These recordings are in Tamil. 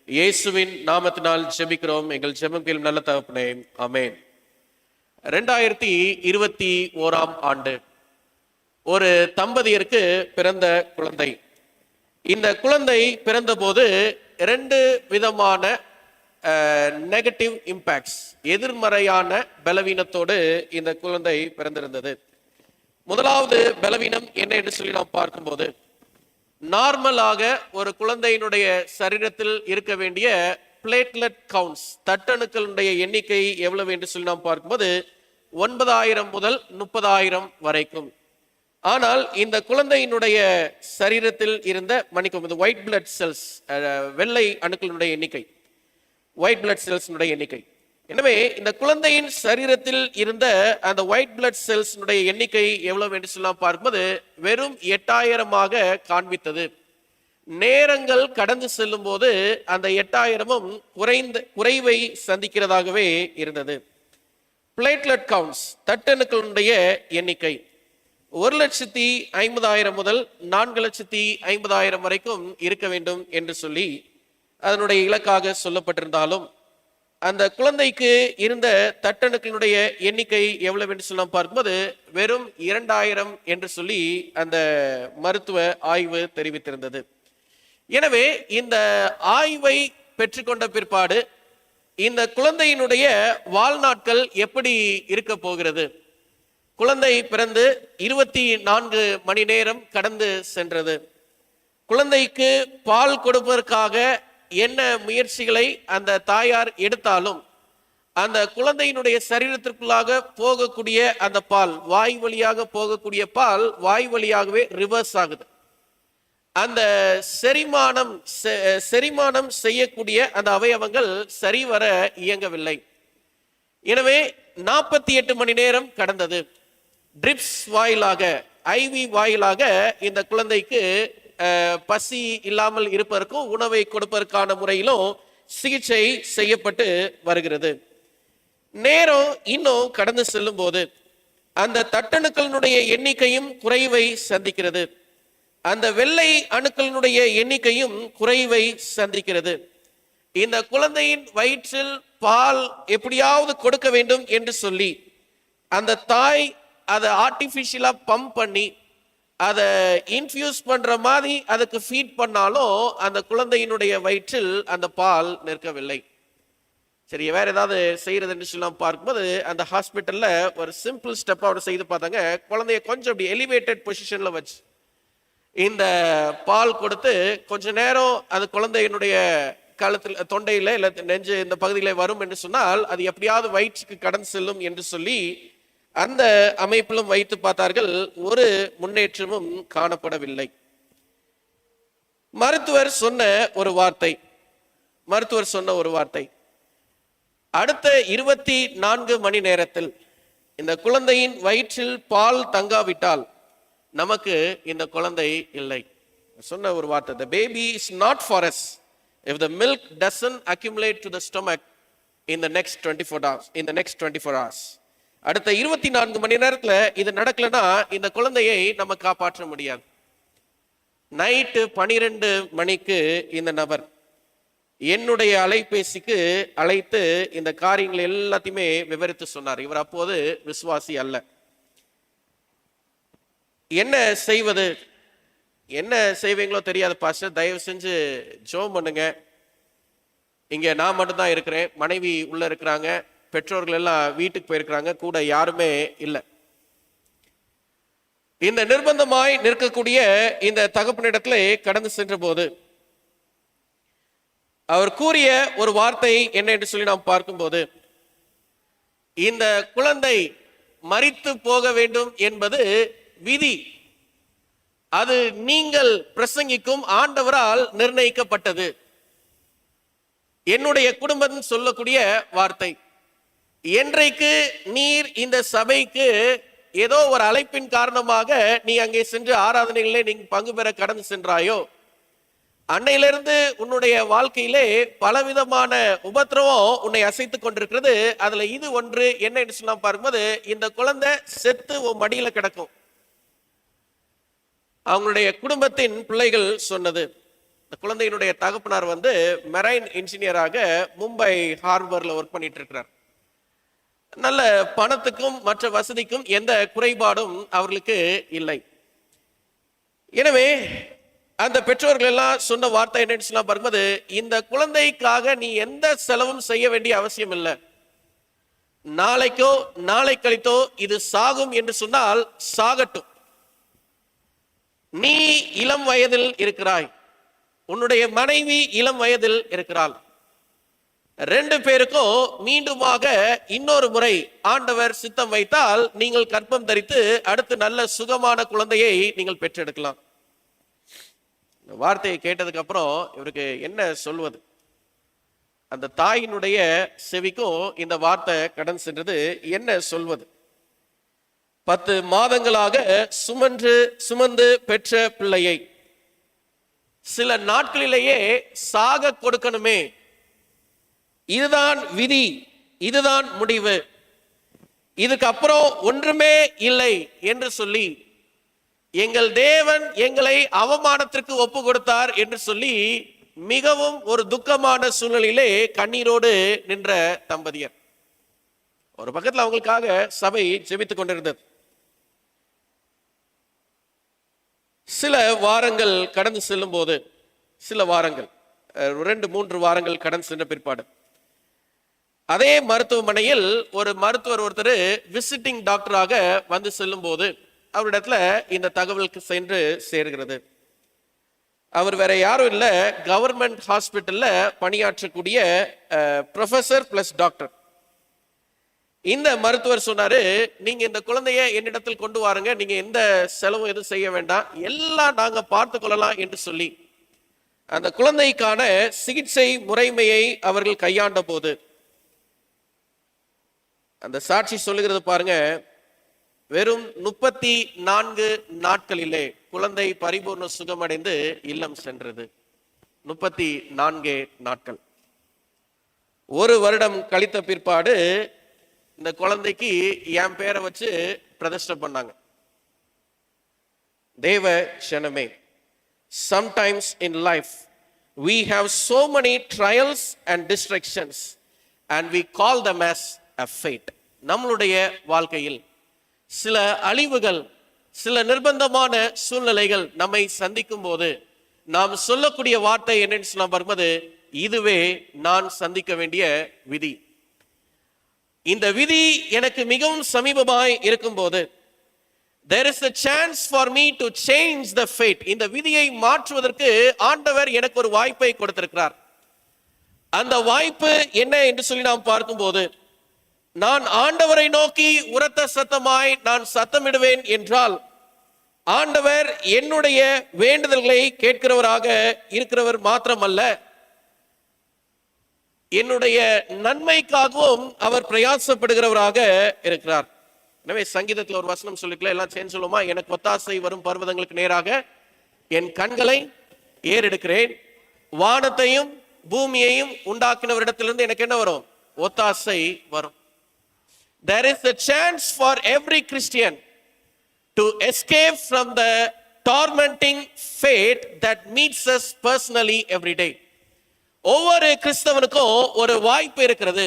இயேசுவின் நாமத்தினால் ஜெபிக்கிறோம். எங்கள் ஜெபம் கேளும் நல்ல தகப்பனே, ஆமென். 2021 ஆண்டு ஒரு தம்பதியருக்கு பிறந்த குழந்தை. இந்த குழந்தை பிறந்தபோது 2 விதமான நெகட்டிவ் இம்பாக்ட்ஸ், எதிர்மறையான பலவீனத்தோடு இந்த குழந்தை பிறந்திருந்தது. முதலாவது பலவீனம் என்ன என்று சொல்லி நாம் பார்க்கும்போது, நார்மலாக ஒரு குழந்தையினுடைய சரீரத்தில் இருக்க வேண்டிய பிளேட்லெட் கவுண்ட்ஸ், தட்டணுக்களுடைய எண்ணிக்கை எவ்வளவு என்று சொல்லி நாம் பார்க்கும்போது 9,000 முதல் 30,000 வரைக்கும். ஆனால் இந்த குழந்தையினுடைய சரீரத்தில் இருந்த ஒயிட் பிளட் செல்ஸ், வெள்ளை அணுக்களுடைய எண்ணிக்கை, ஒயிட் பிளட் செல்ஸ் எண்ணிக்கை. எனவே இந்த குழந்தையின் சரீரத்தில் இருந்த அந்த ஒயிட் பிளட் செல்ஸ் எண்ணிக்கை எவ்வளவு என்று சொல்லலாம் பார்க்கும்போது வெறும் 8,000 காண்பித்தது. நேரங்கள் கடந்து செல்லும் போது அந்த 8,000 குறைவை சந்திக்கிறதாகவே இருந்தது. பிளேட்லெட் கவுண்ட்ஸ், தட்டணுக்களுடைய எண்ணிக்கை 1,50,000 முதல் 4,50,000 வரைக்கும் இருக்க வேண்டும் என்று சொல்லி அதனுடைய இலக்காக சொல்லப்பட்டிருந்தாலும், அந்த குழந்தைக்கு இருந்த தட்டணுக்களுடைய எண்ணிக்கை எவ்வளவு என்று சொல்லலாம் பார்க்கும்போது வெறும் 2,000 என்று சொல்லி அந்த மருத்துவ ஆய்வு தெரிவித்திருந்தது. எனவே இந்த ஆய்வை பெற்றுக்கொண்ட பிற்பாடு இந்த குழந்தையினுடைய வாழ்நாட்கள் எப்படி இருக்க போகிறது? குழந்தை பிறந்து 24 மணி நேரம் கடந்து சென்றது. குழந்தைக்கு பால் கொடுப்பதற்காக என்ன முயற்சிகளை அந்த தாயார் எடுத்தாலும் அந்த குழந்தையினுடைய சரீரத்திற்குள்ளாக போகக்கூடிய அந்த பால், வாய் வழியாக போகக்கூடிய பால் வாய் வழியாகவே ரிவர்ஸ் ஆகுது. அந்த செரிமானம் செய்யக்கூடிய அந்த அவயவங்கள் சரிவர இயங்கவில்லை. எனவே 48 மணி நேரம் கடந்தது. ட்ரிப்ஸ் வாயிலாக, ஐவி வாயிலாக இந்த குழந்தைக்கு பசி இல்லாமல் இருப்பதற்கும் உணவை கொடுப்பதற்கான முறையிலும் சிகிச்சை செய்யப்பட்டு வருகிறது. நேரம் இன்னும் கடந்து செல்லும் போது அந்த தட்டணுக்களினுடைய எண்ணிக்கையும் குறைவை சந்திக்கிறது. அந்த வெள்ளை அணுக்களினுடைய எண்ணிக்கையும் குறைவை சந்திக்கிறது. இந்த குழந்தையின் வயிற்றில் பால் எப்படியாவது கொடுக்க வேண்டும் என்று சொல்லி அந்த தாய் அதை ஆர்டிபிஷியலா பம்ப் பண்ணி அதை இன்ஃபியூஸ் பண்ற மாதிரி அதுக்கு ஃபீட் பண்ணாலும் அந்த குழந்தையினுடைய வயிற்றில் அந்த பால் நிற்கவில்லை. சரி, வேற ஏதாவது செய்யறது என்று சொல்லலாம் பார்க்கும்போது அந்த ஹாஸ்பிட்டல்ல ஒரு சிம்பிள் ஸ்டெப் அவர் செய்து பார்த்தாங்க. குழந்தைய கொஞ்சம் அப்படி எலிவேட்டட் பொசிஷன்ல வச்சு இந்த பால் கொடுத்து கொஞ்ச நேரம் அந்த குழந்தையினுடைய கழுத்தில், தொண்டையில இல்ல நெஞ்சு இந்த பகுதியில வரும் என்று சொன்னால் அது எப்படியாவது வயிற்றுக்கு கடந்து செல்லும் என்று சொல்லி அந்த அமைப்பிலும் வைத்து பார்த்தார்கள். ஒரு முன்னேற்றமும் காணப்படவில்லை. மருத்துவர் சொன்ன ஒரு வார்த்தை, அடுத்த 24 மணி நேரத்தில் இந்த குழந்தையின் வயிற்றில் பால் தங்காவிட்டால் நமக்கு இந்த குழந்தை இல்லை. சொன்ன ஒரு வார்த்தை, the baby is not for us if the milk doesn't accumulate to the stomach in the next 24 hours. அடுத்த 24 மணி நேரத்துல இது நடக்கலன்னா இந்த குழந்தையை நம்ம காப்பாற்ற முடியாது. நைட்டு 12 மணிக்கு இந்த நபர் என்னுடைய அலைபேசிக்கு அழைத்து இந்த காரியங்கள் எல்லாத்தையுமே விவரித்து சொன்னார். இவர் அப்போது விசுவாசி அல்ல. என்ன செய்வது, என்ன செய்வீங்களோ தெரியாது பாஸ்டர், தயவு செஞ்சு ஜெபம் பண்ணுங்க. இங்க நான் மட்டும்தான் இருக்கிறேன், மனைவி உள்ள இருக்கிறாங்க, பெற்றோர்கள் எல்லாம் வீட்டுக்கு போயிருக்கிறாங்க, கூட யாருமே இல்லை. இந்த நிர்பந்தமாய் நிற்கக்கூடிய இந்த தகப்பனிடத்திலே கடந்து சென்ற போது அவர் கூறிய ஒரு வார்த்தை என்ன என்று சொல்லி நாம் பார்க்கும்போது, இந்த குழந்தை மரித்து போக வேண்டும் என்பது விதி, அது நீங்கள் பிரசங்கிக்கும் ஆண்டவரால் நிர்ணயிக்கப்பட்டது. என்னுடைய குடும்பம் சொல்லக்கூடிய வார்த்தை, என்றைக்கு நீர் இந்த சபைக்கு ஏதோ ஒரு அழைப்பின் காரணமாக நீ அங்கே சென்று ஆராதனைகளே நீ பங்கு பெற கடந்து சென்றாயோ, அன்னையிலிருந்து உன்னுடைய வாழ்க்கையிலே பலவிதமான உபத்திரவம் உன்னை அசைத்துக் கொண்டிருக்கிறது. அதுல இது ஒன்று என்ன என்று சொன்னா பார்க்கும்போது, இந்த குழந்தை செத்து உன் மடியில கிடக்கும். அவங்களுடைய குடும்பத்தின் பிள்ளைகள் சொன்னது. குழந்தையினுடைய தகப்பனார் மெரைன் இன்ஜினியராக மும்பை ஹார்பர்ல ஒர்க் பண்ணிட்டு இருக்கிறார். நல்ல பணத்துக்கும் மற்ற வசதிக்கும் எந்த குறைபாடும் அவர்களுக்கு இல்லை. எனவே அந்த பெற்றோர்கள் எல்லாம் சொன்ன வார்த்தை என்னன்னு சொன்னா பார்க்கும்போது, இந்த குழந்தைக்காக நீ எந்த செலவும் செய்ய வேண்டிய அவசியம் இல்லை. நாளைக்கோ நாளை கழித்தோ இது சாகும் என்று சொன்னால் சாகட்டும். நீ இளம் வயதில் இருக்கிறாய், உன்னுடைய மனைவி இளம் வயதில் இருக்கிறாள். 2 பேருக்கும் மீண்டுமாக இன்னொரு முறை ஆண்டவர் சித்தம் வைத்தால் நீங்கள் கர்ப்பம் தரித்து அடுத்து நல்ல சுகமான குழந்தையை நீங்கள் பெற்றெடுக்கலாம். இந்த வார்த்தையை கேட்டதுக்கு அப்புறம் இவருக்கு என்ன சொல்வது? அந்த தாயினுடைய செவிக்கும் இந்த வார்த்தை கடன் சென்றது. என்ன சொல்வது? 10 மாதங்களாக சுமந்து பெற்ற பிள்ளையை சில நாட்களிலேயே சாக கொடுக்கணுமே, இதுதான் விதி, இதுதான் முடிவு, இதுக்கு அப்புறம் ஒன்றுமே இல்லை என்று சொல்லி எங்கள் தேவன் எங்களை அவமானத்திற்கு ஒப்பு கொடுத்தார் என்று சொல்லி மிகவும் ஒரு துக்கமான சூழ்நிலையிலே கண்ணீரோடு நின்ற தம்பதியர். ஒரு பக்கத்தில் அவங்களுக்காக சபை ஜெபித்துக் கொண்டிருந்தது. சில வாரங்கள் கடந்து செல்லும் போது, சில வாரங்கள் 2-3 வாரங்கள் கடந்து சென்ற பிற்பாடு அதே மருத்துவமனையில் ஒரு மருத்துவர் ஒருத்தர் விசிட்டிங் டாக்டராக வந்து செல்லும் போது அவரிடத்துல இந்த தகவலுக்கு சென்று சேர்கிறது. அவர் வேற யாரும் இல்லை, கவர்மெண்ட் ஹாஸ்பிட்டல்ல பணியாற்றக்கூடிய ப்ரொஃபசர் பிளஸ் டாக்டர். இந்த மருத்துவர் சொன்னாரு, நீங்க இந்த குழந்தைய என்னிடத்தில் கொண்டு வாருங்க, நீங்க எந்த செலவும் எதுவும் செய்ய வேண்டாம், எல்லாம் நாங்க பார்த்து கொள்ளலாம் என்று சொல்லி அந்த குழந்தைக்கான சிகிச்சை முறைமையை அவர்கள் கையாண்ட போது அந்த சாட்சி சொல்லுகிறது பாருங்க, வெறும் 34 நாட்களிலே குழந்தை பரிபூர்ண சுகமடைந்து இல்லம் சென்றது. 34 நாட்கள். 1 வருடம் கழித்த பிற்பாடு இந்த குழந்தைக்கு என் பேரை வச்சு பிரதிஷ்டை பண்ணாங்க. தேவ க்ஷணமே, sometimes in life we have so many trials and distractions and we call them as a fate. நம்மளுடைய வாழ்க்கையில் சில அழிவுகள், சில நிர்பந்தமான சூழ்நிலைகள் நம்மை சந்திக்கும் போது நாம் சொல்லக்கூடிய வார்த்தை என்னன்னு சொல்ல வரும்போது, இதுவே நான் சந்திக்க வேண்டிய விதி. இந்த விதி எனக்கு மிகவும் சமீபமாய் இருக்கும் போது there is a chance for me to change the fate. இந்த விதியை மாற்றுவதற்கு ஆண்டவர் எனக்கு ஒரு வாய்ப்பை கொடுத்திருக்கிறார். அந்த வாய்ப்பு என்ன என்று சொல்லி நாம் பார்க்கும்போது, நான் ஆண்டவரை நோக்கி உரத்த சத்தமாய் நான் சத்தமிடுவேன் என்றால் ஆண்டவர் என்னுடைய வேண்டுதல்களை கேட்கிறவராக இருக்கிறவர் மாத்திரமல்ல, என்னுடைய நன்மைக்காகவும் அவர் பிரயாசப்படுகிறவராக இருக்கிறார். எனவே சங்கீதத்தில் ஒரு வசனம் சொல்லிக்கலாம், எல்லாம் சேர்ந்து சொல்லுமா, எனக்கு ஒத்தாசை வரும் பர்வதங்களுக்கு நேராக என் கண்களை ஏறெடுக்கிறேன், வானத்தையும் பூமியையும் உண்டாக்கினவரிடத்திலிருந்து எனக்கு என்ன வரும்? ஒத்தாசை வரும். There is a chance for every Christian to escape from the tormenting fate that meets us personally every day. ஒவ்வொரு கிறிஸ்தவனுக்கும் ஒரு வாய்ப்பு இருக்கிறது.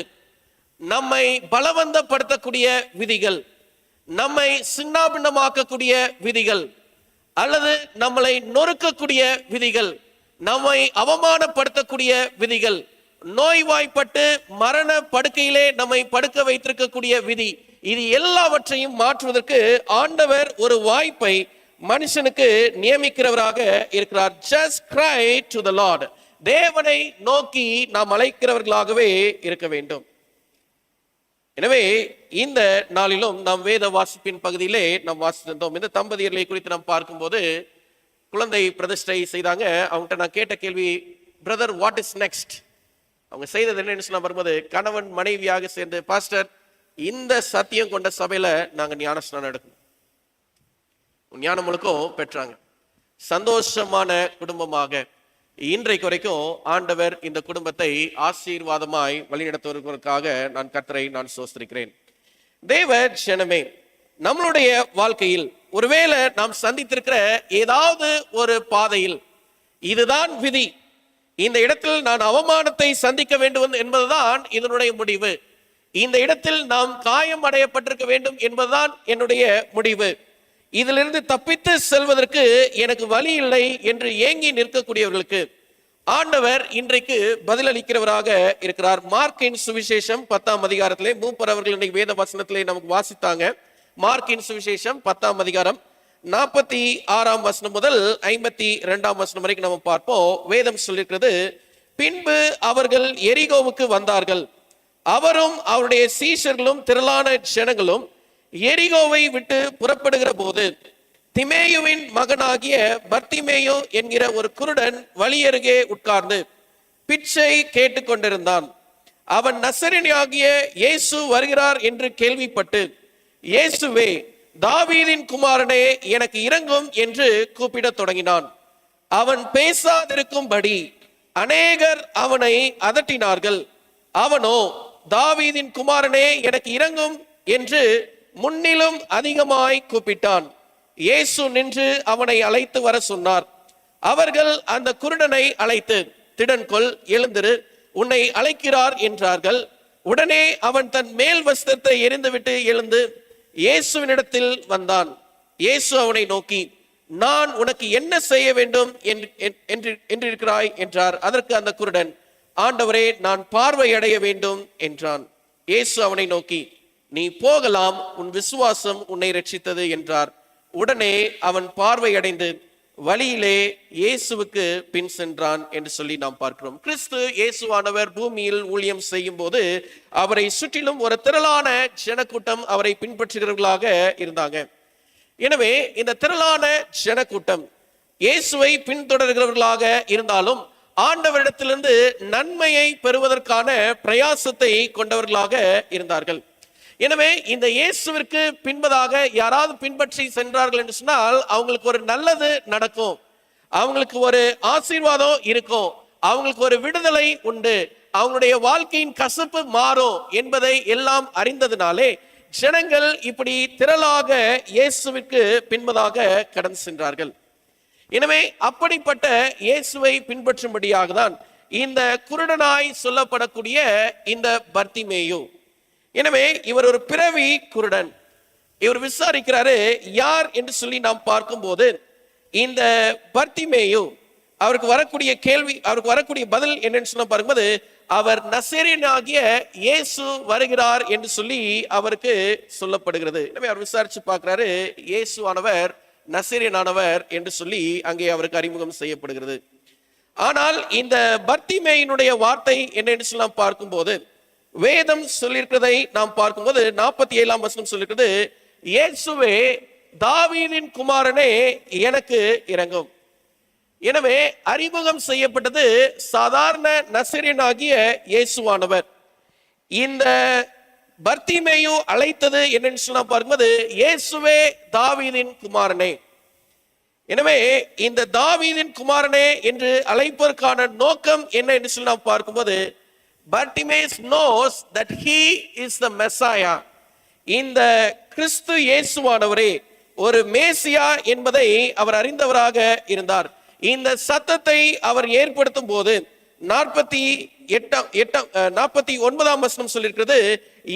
நம்மை பலவந்தப்படுத்தக்கூடிய விதிகள், நம்மை சின்னாபின்னமாக்கக்கூடிய விதிகள், அல்லது நம்மளை நொறுக்கக்கூடிய விதிகள், நம்மை அவமானப்படுத்தக்கூடிய விதிகள், நோய்வாய்ப்பட்டு மரண படுக்கையிலே நம்மை படுக்க வைத்திருக்கக்கூடிய விதி, இது எல்லாவற்றையும் மாற்றுவதற்கு ஆண்டவர் ஒரு வாய்ப்பை மனுஷனுக்கு நியமிக்கிறவராக இருக்கிறார். Just cry to the Lord. தேவனை நோக்கி நாம் அழைக்கிறவர்களாகவே இருக்க வேண்டும். எனவே இந்த நாளிலும் நாம் வேத வாசிப்பின் பகுதியிலே நாம் வாசித்தோம். இந்த தம்பதியர்களை குறித்து நாம் பார்க்கும்போது, குழந்தை பிரதிஷ்டை செய்தாங்க. அவங்ககிட்ட நான் கேட்ட கேள்வி, பிரதர் வாட் இஸ் நெக்ஸ்ட்? அவங்க செய்தது என்னன்னு சொன்னா வரும்போது, கணவன் மனைவியாக சேர்ந்து, பாஸ்டர் இந்த சத்தியம் கொண்ட சபையில நாங்க ஞானஸ்நானம் எடுக்கணும். ஞானம் முழுக்கும் பெற்றாங்க. சந்தோஷமான குடும்பமாக இன்றைக்கு வரைக்கும் ஆண்டவர் இந்த குடும்பத்தை ஆசீர்வாதமாய் வழிநடத்துவதற்காக நான் கர்த்தரை நான் ஸ்தோத்திரிக்கிறேன். தேவ ஜனமே, நம்மளுடைய வாழ்க்கையில் ஒருவேளை நாம் சந்தித்திருக்கிற ஏதாவது ஒரு பாதையில் இதுதான் விதி. இந்த இடத்தில் நான் அவமானத்தை சந்திக்க வேண்டும் என்பதுதான் இதனுடைய முடிவு. இந்த இடத்தில் நாம் காயம் அடையப்பட்டிருக்க வேண்டும் என்பதுதான் என்னுடைய முடிவு. இதிலிருந்து தப்பித்து செல்வதற்கு எனக்கு வழி இல்லை என்று ஏங்கி நிற்கக்கூடியவர்களுக்கு ஆண்டவர் இன்றைக்கு பதிலளிக்கிறவராக இருக்கிறார். மார்க்கின் சுவிசேஷம் 10ஆம் அதிகாரத்திலே மூப்பர் அவர்கள் இன்னைக்கு வேத வசனத்திலே நமக்கு வாசித்தாங்க. மார்க்கின் சுவிசேஷம் 10ஆம் அதிகாரம் 46ஆம் வசனம் முதல் 52ஆம் வசனம் வரைக்கும் நம்ம பார்ப்போம். வேதம் சொல்லிருக்கிறது, பின்பு அவர்கள் எரிகோவுக்கு வந்தார்கள். அவரும் அவருடைய சீஷர்களும் திரளான ஜனங்களும் எரிகோவை விட்டு புறப்படுகிற போது திமேயுவின் மகனாகிய பர்த்திமேயு என்கிற ஒரு குருடன் வழியருகே உட்கார்ந்து பிச்சை கேட்டுக்கொண்டிருந்தான். அவன் நசரேயனாகிய இயேசு வருகிறார் என்று கேள்விப்பட்டு, இயேசுவே, தாவீதின் குமாரனே, எனக்கு இரங்கும் என்று கூப்பிடத் தொடங்கினான். அவன் பேசாதிருக்கும்படி அநேகர் அவனை அதட்டினார்கள். அவனோ, தாவீதின் குமாரனே, எனக்கு இரங்கும் என்று முன்னிலும் அதிகமாய் கூப்பிட்டான். இயேசு நின்று அவனை அழைத்து வர சொன்னார். அவர்கள் அந்த குருடனை அழைத்து, திடன்கொள், எழுந்திரு, உன்னை அழைக்கிறார் என்றார்கள். உடனே அவன் தன் மேல் வஸ்திரத்தை எறிந்துவிட்டு எழுந்து இயேசுவினிடத்தில் வந்தான். இயேசு அவனை நோக்கி, நான் உனக்கு என்ன செய்ய வேண்டும் என்றிருக்கிறாய் என்றார். அதற்கு அந்த குருடன், ஆண்டவரே, நான் பார்வை அடைய வேண்டும் என்றான். இயேசு அவனை நோக்கி, நீ போகலாம், உன் விசுவாசம் உன்னை ரட்சித்தது என்றார். உடனே அவன் பார்வையடைந்து வழியிலே இயேசுவுக்கு பின் சென்றான் என்று சொல்லி நாம் பார்க்கிறோம். கிறிஸ்து இயேசுவானவர் பூமியில் ஊழியம் செய்யும் போது அவரை சுற்றிலும் ஒரு திரளான ஜனக்கூட்டம் அவரை பின்பற்றுகிறவர்களாக இருந்தாங்க. எனவே இந்த திரளான ஜனக்கூட்டம் இயேசுவை பின்தொடர்கிறவர்களாக இருந்தாலும் ஆண்டவரிடத்திலிருந்து நன்மையை பெறுவதற்கான பிரயாசத்தை கொண்டவர்களாக இருந்தார்கள். எனவே இந்த இயேசுவிற்கு பின்பதாக யாராவது பின்பற்றி சென்றார்கள் என்று சொன்னால் அவங்களுக்கு ஒரு நல்லது நடக்கும், அவங்களுக்கு ஒரு ஆசீர்வாதம் இருக்கும், அவங்களுக்கு ஒரு விடுதலை உண்டு, அவங்களுடைய வாழ்க்கையின் கசப்பு மாறும் என்பதை எல்லாம் அறிந்ததினாலே ஜனங்கள் இப்படி திரளாக இயேசுவிற்கு பின்பதாக கடந்து சென்றார்கள். எனவே அப்படிப்பட்ட இயேசுவை பின்பற்றும்படியாக தான் இந்த குருடனாய் சொல்லப்படக்கூடிய இந்த பர்த்திமேயு. எனவே இவர் ஒரு பிறவி குருடன். இவர் விசாரிக்கிறாரு யார் என்று சொல்லி நாம் பார்க்கும்போது, இந்த பர்த்திமேயு அவருக்கு வரக்கூடிய கேள்வி, அவருக்கு வரக்கூடிய பதில் என்னன்னு சொல்ல பார்க்கும்போது, அவர் நசரேயனாகிய இயேசு வருகிறார் என்று சொல்லி அவருக்கு சொல்லப்படுகிறது. எனவே அவர் விசாரிச்சு பார்க்கிறாரு, இயேசுவானவர் நசரேயனானவர் என்று சொல்லி அங்கே அவருக்கு அறிமுகம் செய்யப்படுகிறது. ஆனால் இந்த பர்த்திமேயினுடைய வார்த்தை என்னன்னு சொல்லி நாம் பார்க்கும்போது, வேதம் சொல்லியிருக்கிறதை நாம் பார்க்கும்போது 47ஆம் வசனம் சொல்லிருக்கிறது, இயேசுவே, தாவீதின் குமாரனே, எனக்கு இரங்கும். எனவே அறிமுகம் செய்யப்பட்டது சாதாரண நசரேயனாகிய இயேசுவானவர். இந்த பர்த்திமேயு அழைத்தது என்னன்னு சொன்னா பார்க்கும்போது, இயேசுவே, தாவீதின் குமாரனே. எனவே இந்த தாவீதின் குமாரனே என்று அழைப்பதற்கான நோக்கம் என்ன என்று சொல்லி நாம் பார்க்கும்போது, Bartimaeus knows that he is the Messiah. இந்த கிறிஸ்து இயேசுவானவரே ஒரு மேசியா என்பதை அவர் அறிந்தவராக இருந்தார். இந்த சத்தத்தை அவர் ஏற்படுத்தும் போது 49ஆம் வசனம் சொல்லியிருக்கிறது,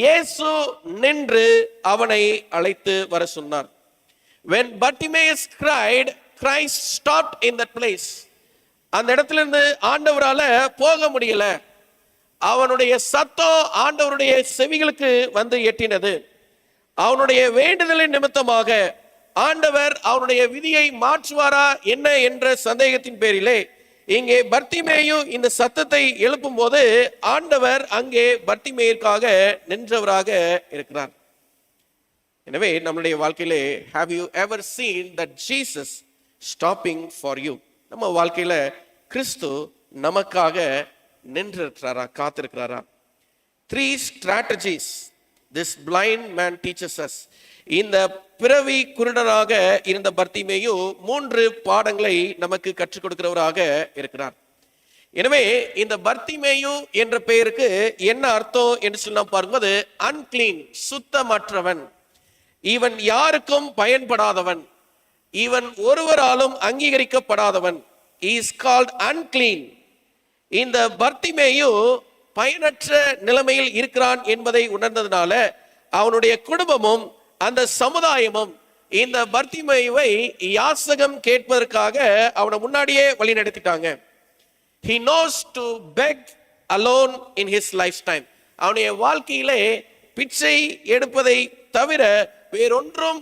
இயேசு நின்று அவனை அழைத்து வர சொன்னார். When Bartimaeus cried, Christ stopped in that place. அந்த இடத்துல இருந்து ஆண்டவரால போக முடியல. அவனுடைய சத்தம் ஆண்டவருடைய செவிகளுக்கு வந்து எட்டினது. அவனுடைய வேண்டுதலின் நிமித்தமாக ஆண்டவர் அவனுடைய விதியை மாற்றுவாரா என்ன என்ற சந்தேகத்தின் பேரிலே இங்கே பர்த்திமேயு இந்த சத்தத்தை எழுப்பும் போது ஆண்டவர் அங்கே பர்த்திமேயிற்காக நின்றவராக இருக்கிறார். எனவே நம்முடைய வாழ்க்கையிலே have you ever seen that Jesus stopping for you? நம்ம வாழ்க்கையில கிறிஸ்து நமக்காக நின்றிருக்கிறாரா, காத்திருக்கிறாரா? 3 strategies this blind man teaches us. இந்த பிறவி குருடனாக இருந்த பர்த்திமேயு 3 பாடங்களை நமக்கு கற்றுக் கொடுக்கிறவராக இருக்கிறார். எனவே இந்த பர்த்திமேயு என்ற பெயருக்கு என்ன அர்த்தம் என்று சொல்லி நாம் பார்க்கும்போது, அன்கிளீன், சுத்தமற்றவன், இவன் யாருக்கும் பயன்படாதவன், இவன் ஒருவராலும் அங்கீகரிக்கப்படாதவன், he is called unclean. இந்த பர்த்திமேயு பயனற்ற நிலைமையில் இருக்கிறான் என்பதை உணர்ந்ததுனால அவனுடைய குடும்பமும் அந்த சமுதாயமும் இந்த பர்த்திமேயுவை யாசகம் கேட்பதற்காக அவனை முன்னாடியே வழி நடத்திட்டாங்க. He knows to beg alone in his lifetime. அவனுடைய வாழ்க்கையிலே பிச்சை எடுப்பதை தவிர வேறொன்றும்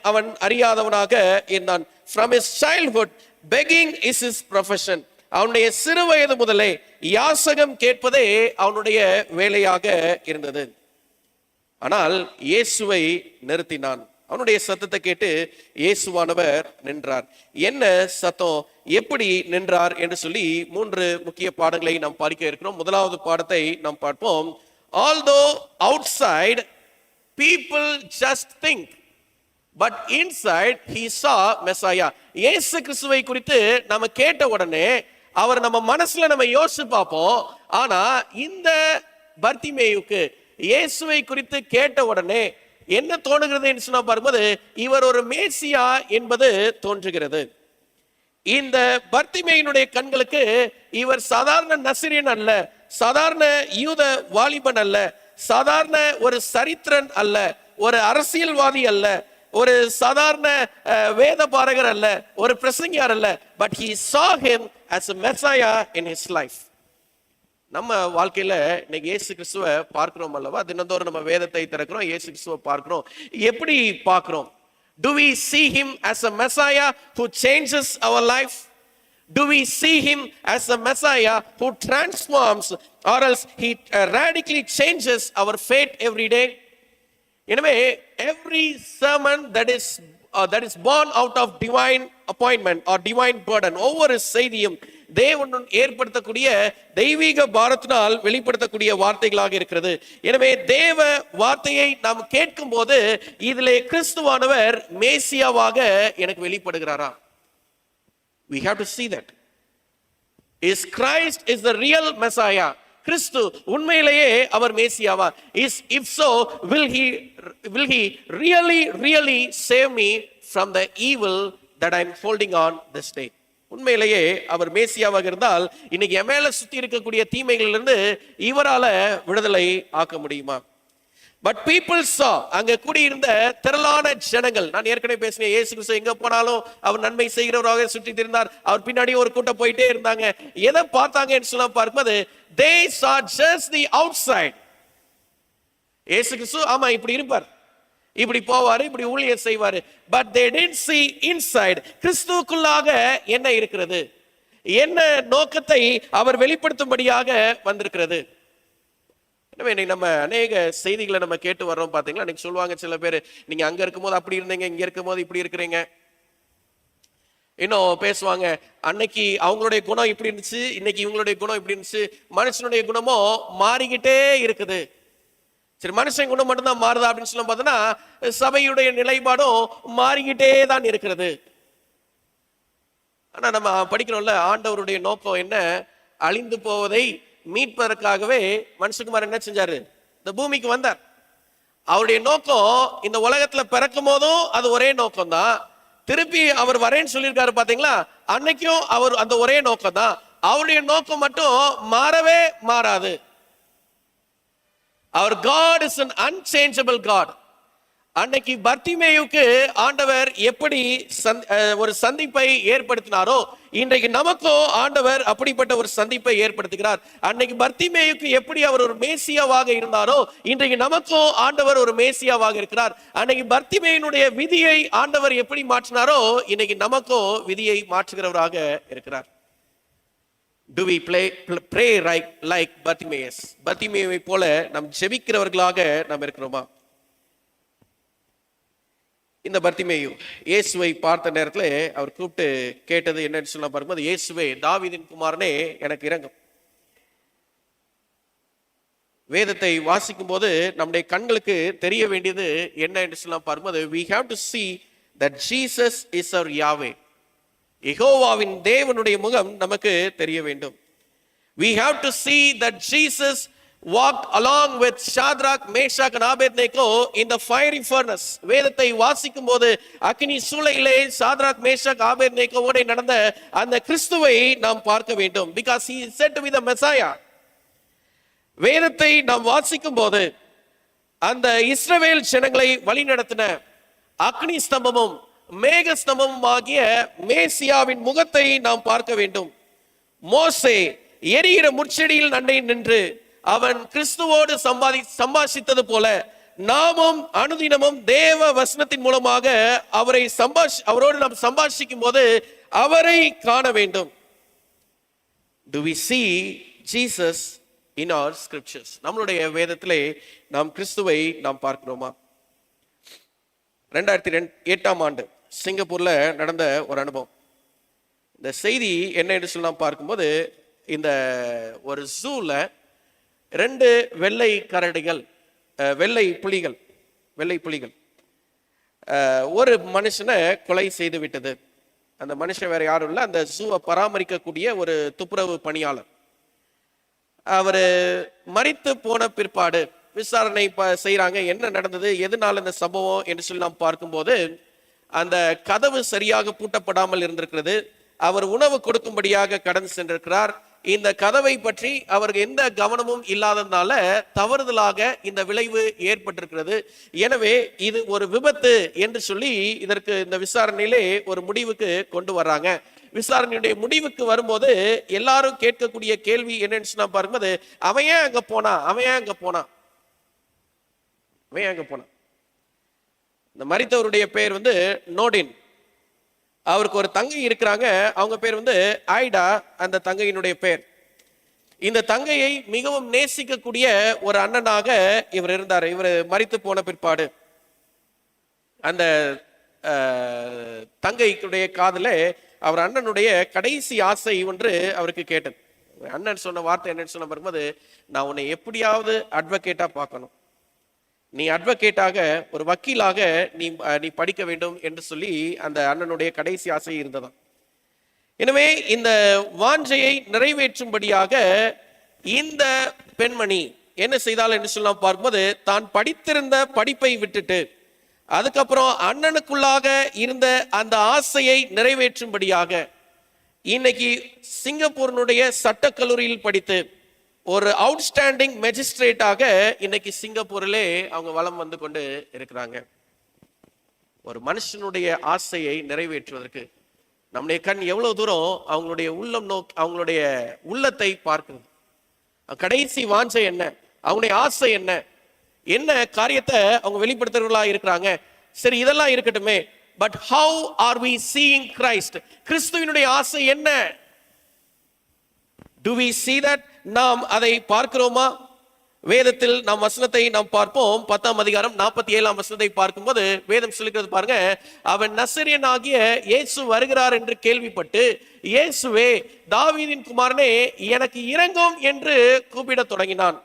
அவன் அறியாதவனாக இருந்தான். From his childhood, begging is his profession. அவனுடைய சிறு வயது முதலே யாசகம் கேட்பதே அவனுடைய வேலையாக இருந்தது. ஆனால் இயேசுவை நிறுத்தினான். அவனுடைய சத்தத்தை கேட்டு இயேசுவானவர் நின்றார். என்ன சத்தம், எப்படி நின்றார் என்று சொல்லி 3 முக்கிய பாடங்களை நாம் பார்க்க இருக்கிறோம். முதலாவது பாடத்தை நாம் பார்ப்போம். Although outside people just think, but inside he saw Messiah. இயேசு கிறிஸ்துவை குறித்து நம்ம கேட்ட உடனே அவர் நம்ம மனசுல நம்ம யோசிச்சு பார்ப்போம். ஆனா இந்த பர்த்திமேயுக்கு இயேசுவை குறித்து கேட்ட உடனே என்ன தோணுகிறது என்று சொன்னா பார்க்கும்போது இவர் ஒரு மேசியா என்பது தோன்றுகிறது. இந்த பர்த்திமேயினுடைய கண்களுக்கு இவர் சாதாரண நசிரியன் அல்ல, சாதாரண யூத வாலிபன் அல்ல, சாதாரண ஒரு சரித்திரன் அல்ல, ஒரு அரசியல்வாதி அல்ல, ஒரு சாதாரண வேத பாரகர் அல்ல, ஒரு பிரசங்கியார் அல்ல. But he saw him as a Messiah in his life. நம்ம வாழ்க்கையில இன்னைக்கு இயேசு கிறிஸ்துவை பார்க்கிறோம் அல்லவா? தினந்தோறும் நம்ம வேதத்தை திறக்கிறோம், இயேசு கிறிஸ்துவை பார்க்கிறோம். எப்படி பார்க்கிறோம்? Do we see him as a Messiah who changes our life? Do we see him as a Messiah who transforms, or else he radically changes our fate every day? எனவே every sermon that is born out of divine appointment or divine burden, ஒவ்வொரு செய்தியும் தேவன் ஏற்படுத்தக்கூடிய தெய்வீக பாரத்தினால் வெளிப்படுத்தக்கூடிய வார்த்தைகளாக இருக்கிறது. எனவே தேவ வார்த்தையை நாம் கேட்கும் போது இதிலே கிறிஸ்துவானவர் மேசியாவாக எனக்கு வெளிப்படுகிறாரா? We have to see that. Is Christ is the real Messiah? கிறிஸ்து உண்மையிலேயே அவர் மேசியாவா? If so, will he really save me from the evil that I'm holding on this day? உண்மையிலேயே அவர் மேசியாவாக இருந்தால் இன்னைக்கு என் மேல சுத்தி இருக்கக்கூடிய தீமைகளிலிருந்து இவரால விடுதலை ஆக்க முடியுமா? பட் பீப்புள் saw, அங்க கூடியிருந்த திரளான ஜனங்கள், நான் ஏற்கனவே பேசினேன், இயேசு கிறிஸ்து எங்க போனாலும் அவர் நன்மை செய்கிறவராக சுற்றி இருந்தார். அவர் பின்னாடி ஒரு கூட்டம் போயிட்டே இருந்தாங்க. எதை பார்த்தாங்கன்னு சொல்ல பார்க்கும்போது they saw just the outside. இயேசு கிறிஸ்து ஆமா இப்படி இருப்பார், இப்படி போவாரு, இப்படி ஊழியம் செய்வாரு. But they didn't see inside. கிறிஸ்துவுக்குள்ளாக என்ன இருக்கிறது, என்ன நோக்கத்தை அவர் வெளிப்படுத்தும்படியாக வந்திருக்கிறது. எனவே நம்ம அநேக செய்திகளை நம்ம கேட்டு வர்றோம். பாத்தீங்களா, இன்னைக்கு சொல்லுவாங்க சில பேர், நீங்க அங்க இருக்கும்போது அப்படி இருந்தீங்க, இங்க இருக்கும்போது இப்படி இருக்கிறீங்க. இன்னும் பேசுவாங்க, அன்னைக்கு அவங்களுடைய குணம் இப்படி இருந்துச்சு, இன்னைக்கு இவங்களுடைய குணம் இப்படி இருந்துச்சு. மனுஷனுடைய குணமும் மாறிக்கிட்டே இருக்குது. சரி, மனுஷன் குணம் மட்டும்தான் மாறுதா அப்படின்னு சொல்ல பார்த்தோன்னா சபையுடைய நிலைப்பாடும் மாறிக்கிட்டே தான் இருக்கிறது. ஆனா நம்ம படிக்கிறோம்ல, ஆண்டவருடைய நோக்கம் என்ன? அழிந்து போவதை மீட்பதற்காகவே மனுஷகுமார் என்ன செஞ்சாரு? இந்த பூமிக்கு வந்தார். அவருடைய நோக்கம் இந்த உலகத்துல பிறக்கும் போதும் அது ஒரே நோக்கம் தான். திருப்பி அவர் வரேன்னு சொல்லியிருக்காரு பாத்தீங்களா, அன்னைக்கும் அவர் அந்த ஒரே நோக்கம் தான். அவருடைய நோக்கம் மட்டும் மாறவே மாறாது. Our God is an unchangeable God. அன்னைக்கு பர்த்திமேயுக்கு ஆண்டவர் எப்படி ஒரு சந்திப்பை ஏற்படுத்தினாரோ இன்றைக்கு நமக்கும் ஆண்டவர் அப்படிப்பட்ட ஒரு சந்திப்பை ஏற்படுத்துகிறார். அன்னைக்கு பர்த்திமேயுக்கு எப்படி அவர் ஒரு மேசியாவாக இருந்தாரோ இன்றைக்கு நமக்கும் ஆண்டவர் ஒரு மேசியாவாக இருக்கிறார். அன்னைக்கு பர்த்திமேயினுடைய விதியை ஆண்டவர் எப்படி மாற்றினாரோ இன்னைக்கு நமக்கும் விதியை மாற்றுகிறவராக இருக்கிறார். Do we pray like Bartimaeus? பர்த்திமேயுவை போல நாம் ஜெபிக்கிறவர்களாக நாம் இருக்கிறோமா? இந்த பர்த்திமேயு இயேசுவை பார்த்த நேரத்தில் அவர் கூப்பிட்டு கேட்டது என்னன்னு சொல்ல பார்க்கும்போது, இயேசுவே, தாவீதின் குமாரனே, எனக்கு இரங்கும். வேதத்தை வாசிக்கும் போது நம்முடைய கண்களுக்கு தெரிய வேண்டியது என்ன என்று சொல்ல பார்க்கும்போது, we have to see that Jesus is our Yahweh. யெகோவாவின் தேவனுடைய முகம் நமக்கு தெரிய வேண்டும். We have to see that Jesus walked along with Shadrach, Meshach and Abednego in the fiery furnace. வேதத்தை வாசிக்கும் போது அக்கினி சூளையிலே சாத்ராக், மேஷாக், ஆபேத்நேகோவோடு நடந்த அந்த கிறிஸ்துவை நாம் பார்க்க வேண்டும். Because he is said to be the Messiah. வேதத்தை நாம் வாசிக்கும் போது அந்த இஸ்ரவேல் ஜனங்களை வழிநடத்தின அக்னி ஸ்தம்பமும் மேக ஸ்தம்பமும் ஆகிய மேசியாவின் முகத்தை நாம் பார்க்க வேண்டும். மோசே எரிகிற முட்செடியில் நண்டை நின்று அவன் கிறிஸ்துவோடு சம்பாஷித்தது போல நாமும் அனுதினமும் தேவ வசனத்தின் மூலமாக அவரோடு நாம் சம்பாஷிக்கும் போது அவரை காண வேண்டும். Do we see Jesus in our scriptures? நம்மளுடைய வேதத்திலே நாம் கிறிஸ்துவை நாம் பார்க்கிறோமா? 2008ஆம் ஆண்டு சிங்கப்பூர்ல நடந்த ஒரு அனுபவம். இந்த செய்தி என்ன என்று சொல்லி நாம் பார்க்கும்போது, இந்த ஒரு ஜூல 2 வெள்ளை கரடிகள், வெள்ளை புலிகள் ஒரு மனுஷனை கொலை செய்து விட்டது. அந்த மனுஷன் வேற யாரும் இல்லை, அந்த ஜூவை பராமரிக்கக்கூடிய ஒரு துப்புரவு பணியாளர். அவர் மரித்து போன பிற்பாடு விசாரணை செய்யறாங்க, என்ன நடந்தது, எதனால இந்த சம்பவம் என்று சொல்லி நாம் பார்க்கும்போது, அந்த கதவு சரியாக பூட்டப்படாமல் இருந்திருக்கிறது. அவர் உணவு கொடுக்கும்படியாக கடந்து சென்றிருக்கிறார். இந்த கதவை பற்றி அவருக்கு எந்த கவனமும் இல்லாததுனால தவறுதலாக இந்த விளைவு ஏற்பட்டிருக்கிறது. எனவே இது ஒரு விபத்து என்று சொல்லி இதற்கு இந்த விசாரணையிலே ஒரு முடிவுக்கு கொண்டு வர்றாங்க. விசாரணையுடைய முடிவுக்கு வரும்போது எல்லாரும் கேட்கக்கூடிய கேள்வி என்னன்னு சொன்னா பாரும்போது, அவன் ஏன் அங்க போனா? இந்த மரித்தவருடைய பெயர் நோடின். அவருக்கு ஒரு தங்கை இருக்கிறாங்க, அவங்க பேர் ஐடா, அந்த தங்கையினுடைய பெயர். இந்த தங்கையை மிகவும் நேசிக்கக்கூடிய ஒரு அண்ணனாக இவர் இருந்தார். இவர் மரித்து போன பிற்பாடு அந்த தங்கைக்குடைய காதுல அவர் அண்ணனுடைய கடைசி ஆசை ஒன்று அவருக்கு கேட்டது. அண்ணன் சொன்ன வார்த்தை என்னன்னு சொன்ன வரும்போது, நான் உன்னை எப்படியாவது அட்வொகேட்டா பார்க்கணும், நீ அட்வொகேட்டாக ஒரு வக்கீலாக நீ படிக்க வேண்டும் என்று சொல்லி அந்த அண்ணனுடைய கடைசி ஆசை இருந்ததாம். எனவே இந்த வாஞ்சையை நிறைவேற்றும்படியாக இந்த பெண்மணி என்ன செய்தால் என்று சொல்லலாம் பார்க்கும்போது, தான் படித்திருந்த படிப்பை விட்டுட்டு அதுக்கப்புறம் அண்ணனுக்குள்ளாக இருந்த அந்த ஆசையை நிறைவேற்றும்படியாக இன்னைக்கு சிங்கப்பூரினுடைய சட்டக்கல்லூரியில் படித்து ஒரு அவுட்ஸ்டாண்டிங் மெஜிஸ்ட்ரேட்டாக இன்னைக்கு சிங்கப்பூரிலே அவங்க வலம் வந்து கொண்டு இருக்கிறாங்க. ஒரு மனுஷனுடைய ஆசையை நிறைவேற்றுவதற்கு நம்முடைய கண் எவ்வளவு தூரம் அவங்களுடைய உள்ளம் அவங்களுடைய உள்ளத்தை பார்க்கிறது. கடைசி வாஞ்சை என்ன, அவங்களுடைய ஆசை என்ன, என்ன காரியத்தை அவங்க வெளிப்படுத்துறவர்களா இருக்கிறாங்க. சரி, இதெல்லாம் இருக்கட்டுமே, but how are we seeing Christ? கிறிஸ்துவினுடைய ஆசை என்ன? Do we see that? நாம் அதை பார்க்கிறோமா? வேதத்தில் நாம் வசனத்தை நாம் பார்ப்போம். 10ஆம் அதிகாரம் 47ஆம் வசனத்தை பார்க்கும்போது வேதம் சொல்லுகிறது பாருங்க, அவன் நசரியன் ஆகிய இயேசு வருகிறார் என்று கேள்விப்பட்டு, இயேசுவே தாவீதின் குமாரனே எனக்கு இரங்கும் என்று கூப்பிட தொடங்கினான்.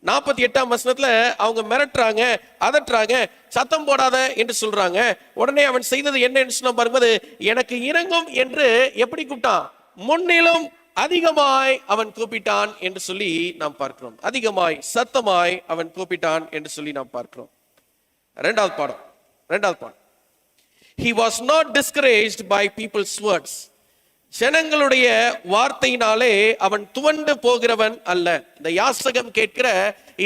48ஆம் வசனத்துல அவங்க மிரட்டுறாங்க, அதட்டுறாங்க, சத்தம் போடாத என்று சொல்றாங்க. உடனே அவன் செய்தது என்ன என்று சொன்ன பாரும்போது, எனக்கு இரங்கும் என்று எப்படி கூப்பிட்டான்? முன்னிலும் அதிகமாய் அவன் கூப்பிட்டான் என்று சொல்லி நாம் பார்க்கிறோம். அதிகமாய் சத்தமாய் அவன் கூப்பிட்டான் என்று சொல்லி நாம் பார்க்கிறோம். இரண்டாவது பாடம், he was not discouraged by people's words. ஜனங்களுடைய வார்த்தையினாலே அவன் துவண்டு போகிறவன் அல்ல. இந்த யாசகம் கேட்கிற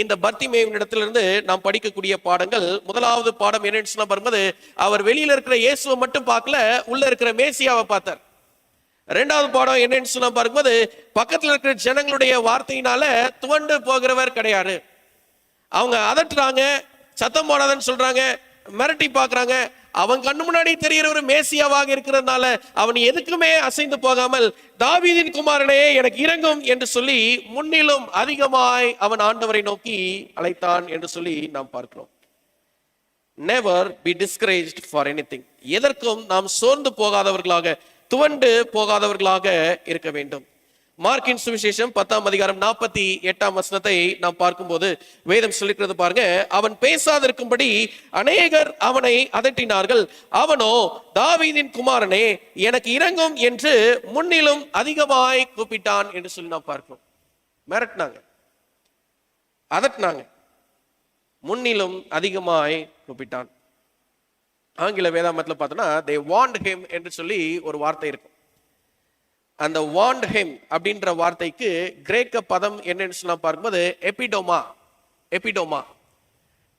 இந்த பர்த்திமேயுவின் இடத்திலிருந்து நாம் படிக்கக்கூடிய பாடங்கள், முதலாவது பாடம் என்னன்னு சொன்னா பாரும்போது, அவர் வெளியில இருக்கிற இயேசுவை மட்டும் பார்க்கல, உள்ள இருக்கிற மேசியாவை பார்த்தார். இரண்டாவது பாடம் என்னன்னு சொன்னா பாரும்போது, பக்கத்துல இருக்கிற ஜனங்களுடைய வார்த்தையினால துவண்டு போகிறவர் கிடையாது. அவங்க அதட்டுறாங்க, சத்தம் போடாதன்னு சொல்றாங்க, மிரட்டி பாக்குறாங்க. அவன் கண்ணு முன்னாடி தெரிகிற ஒரு மேசியாவாக இருக்கிறதுனால அவன் எதுக்குமே அசைந்து போகாமல், தாவீதின் குமாரனே எனக்கு இரங்கும் என்று சொல்லி முன்னிலும் அதிகமாய் அவன் ஆண்டவரை நோக்கி அழைத்தான் என்று சொல்லி நாம் பார்க்கிறோம். Never be discouraged for anything. எதற்கும் நாம் சோர்ந்து போகாதவர்களாக, துவண்டு போகாதவர்களாக இருக்க வேண்டும். மார்க்கின் சுவிசேஷம் 10ஆம் அதிகாரம் 48ஆம் வசனத்தை நாம் பார்க்கும்போது வேதம் சொல்லிக்கிறது பாருங்க, அவன் பேசாதிருக்கும்படி அநேகர் அவனை அதட்டினார்கள், அவனோ தாவீதின் குமாரனே எனக்கு இரங்கும் என்று முன்னிலும் அதிகமாய் கூப்பிட்டான் என்று சொல்லி நாம் பார்க்கிறோம். மிரட்டினாங்க. அதட்டினாங்க. முன்னிலும் அதிகமாய் கூப்பிட்டான். ஆங்கில வேதாமத்தில் பார்த்தோன்னா they warned him என்று சொல்லி ஒரு வார்த்தை இருக்கும். அந்த warned him அப்படின்ற வார்த்தைக்கு கிரேக்க பதம் என்னன்னு சொன்னா பார்க்கும்போது எபிடோமா. எபிடோமா,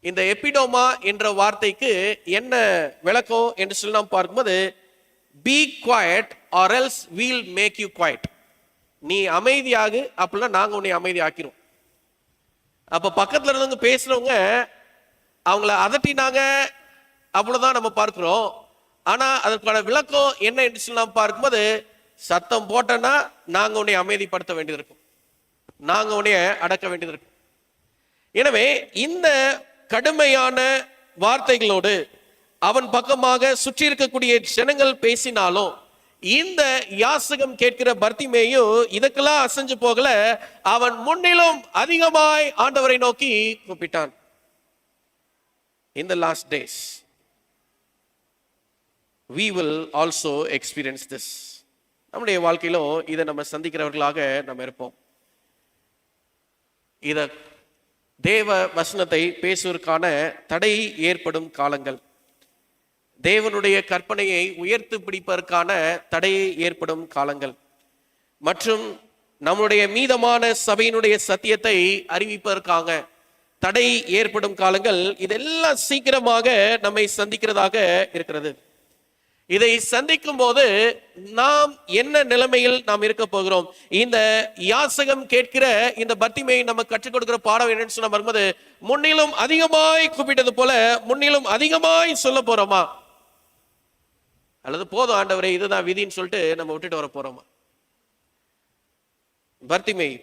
இந்த எபிடோமா என்ற வார்த்தைக்கு என்ன விளக்கம் என்று சொல்லி நாம் பார்க்கும்போது be quiet or else we'll make you quiet. நீ அமைதியாகு, அப்படின்னா நாங்க உன்னை அமைதியாக்கிறோம். அப்ப பக்கத்துல இருந்தவங்க பேசுறவங்க அவங்கள அதட்டினாங்க, அவ்வளவுதான் நம்ம பார்க்கிறோம். ஆனா அதற்கான விளக்கம் என்ன என்று சொல்லி நாம் பார்க்கும்போது சத்தம் போட்டோன்னா நாங்க உன்னை அமைதிப்படுத்த வேண்டியது இருக்கும், நாங்க உன்னை அடக்க வேண்டியது இருக்கும். எனவே இந்த கடுமையான வார்த்தைகளோடு அவன் பக்கமாக சுற்றி இருக்கக்கூடிய ஜனங்கள் பேசினாலும் இந்த யாசகம் கேட்கிற பர்த்திமேயும் இதற்கெல்லாம் அசைஞ்சு போகல. அவன் முன்னிலும் அதிகமாய் ஆண்டவரை நோக்கி கூப்பிட்டான். In the last days we will also experience this. நம்முடைய வாழ்க்கையிலும் இதை நம்ம சந்திக்கிறவர்களாக நம்ம இருப்போம். இத தேவ வசனத்தை பேசுவதற்கான தடை ஏற்படும் காலங்கள், தேவனுடைய கற்பனையை உயர்த்து பிடிப்பதற்கான தடை ஏற்படும் காலங்கள், மற்றும் நம்முடைய மீதமான சபையினுடைய சத்தியத்தை அறிவிப்பதற்காக தடை ஏற்படும் காலங்கள், இதெல்லாம் சீக்கிரமாக நம்மை சந்திக்கிறதாக இருக்கிறது. இதை சந்திக்கும் போது நாம் என்ன நிலைமையில் நாம் இருக்க போகிறோம்? இந்த யாசகம் கேட்கிற இந்த பர்த்திமேயை நம்ம கற்றுக் கொடுக்கிற பாடம் என்னன்னு சொன்ன வரும்போது முன்னிலும் அதிகமாய் கூப்பிட்டது போல முன்னிலும் அதிகமாய் சொல்ல போறோமா, அல்லது போதும் ஆண்டவரே இதுதான் விதின்னு சொல்லிட்டு நம்ம விட்டுட்டு வர போறோமா? பர்த்திமேய்,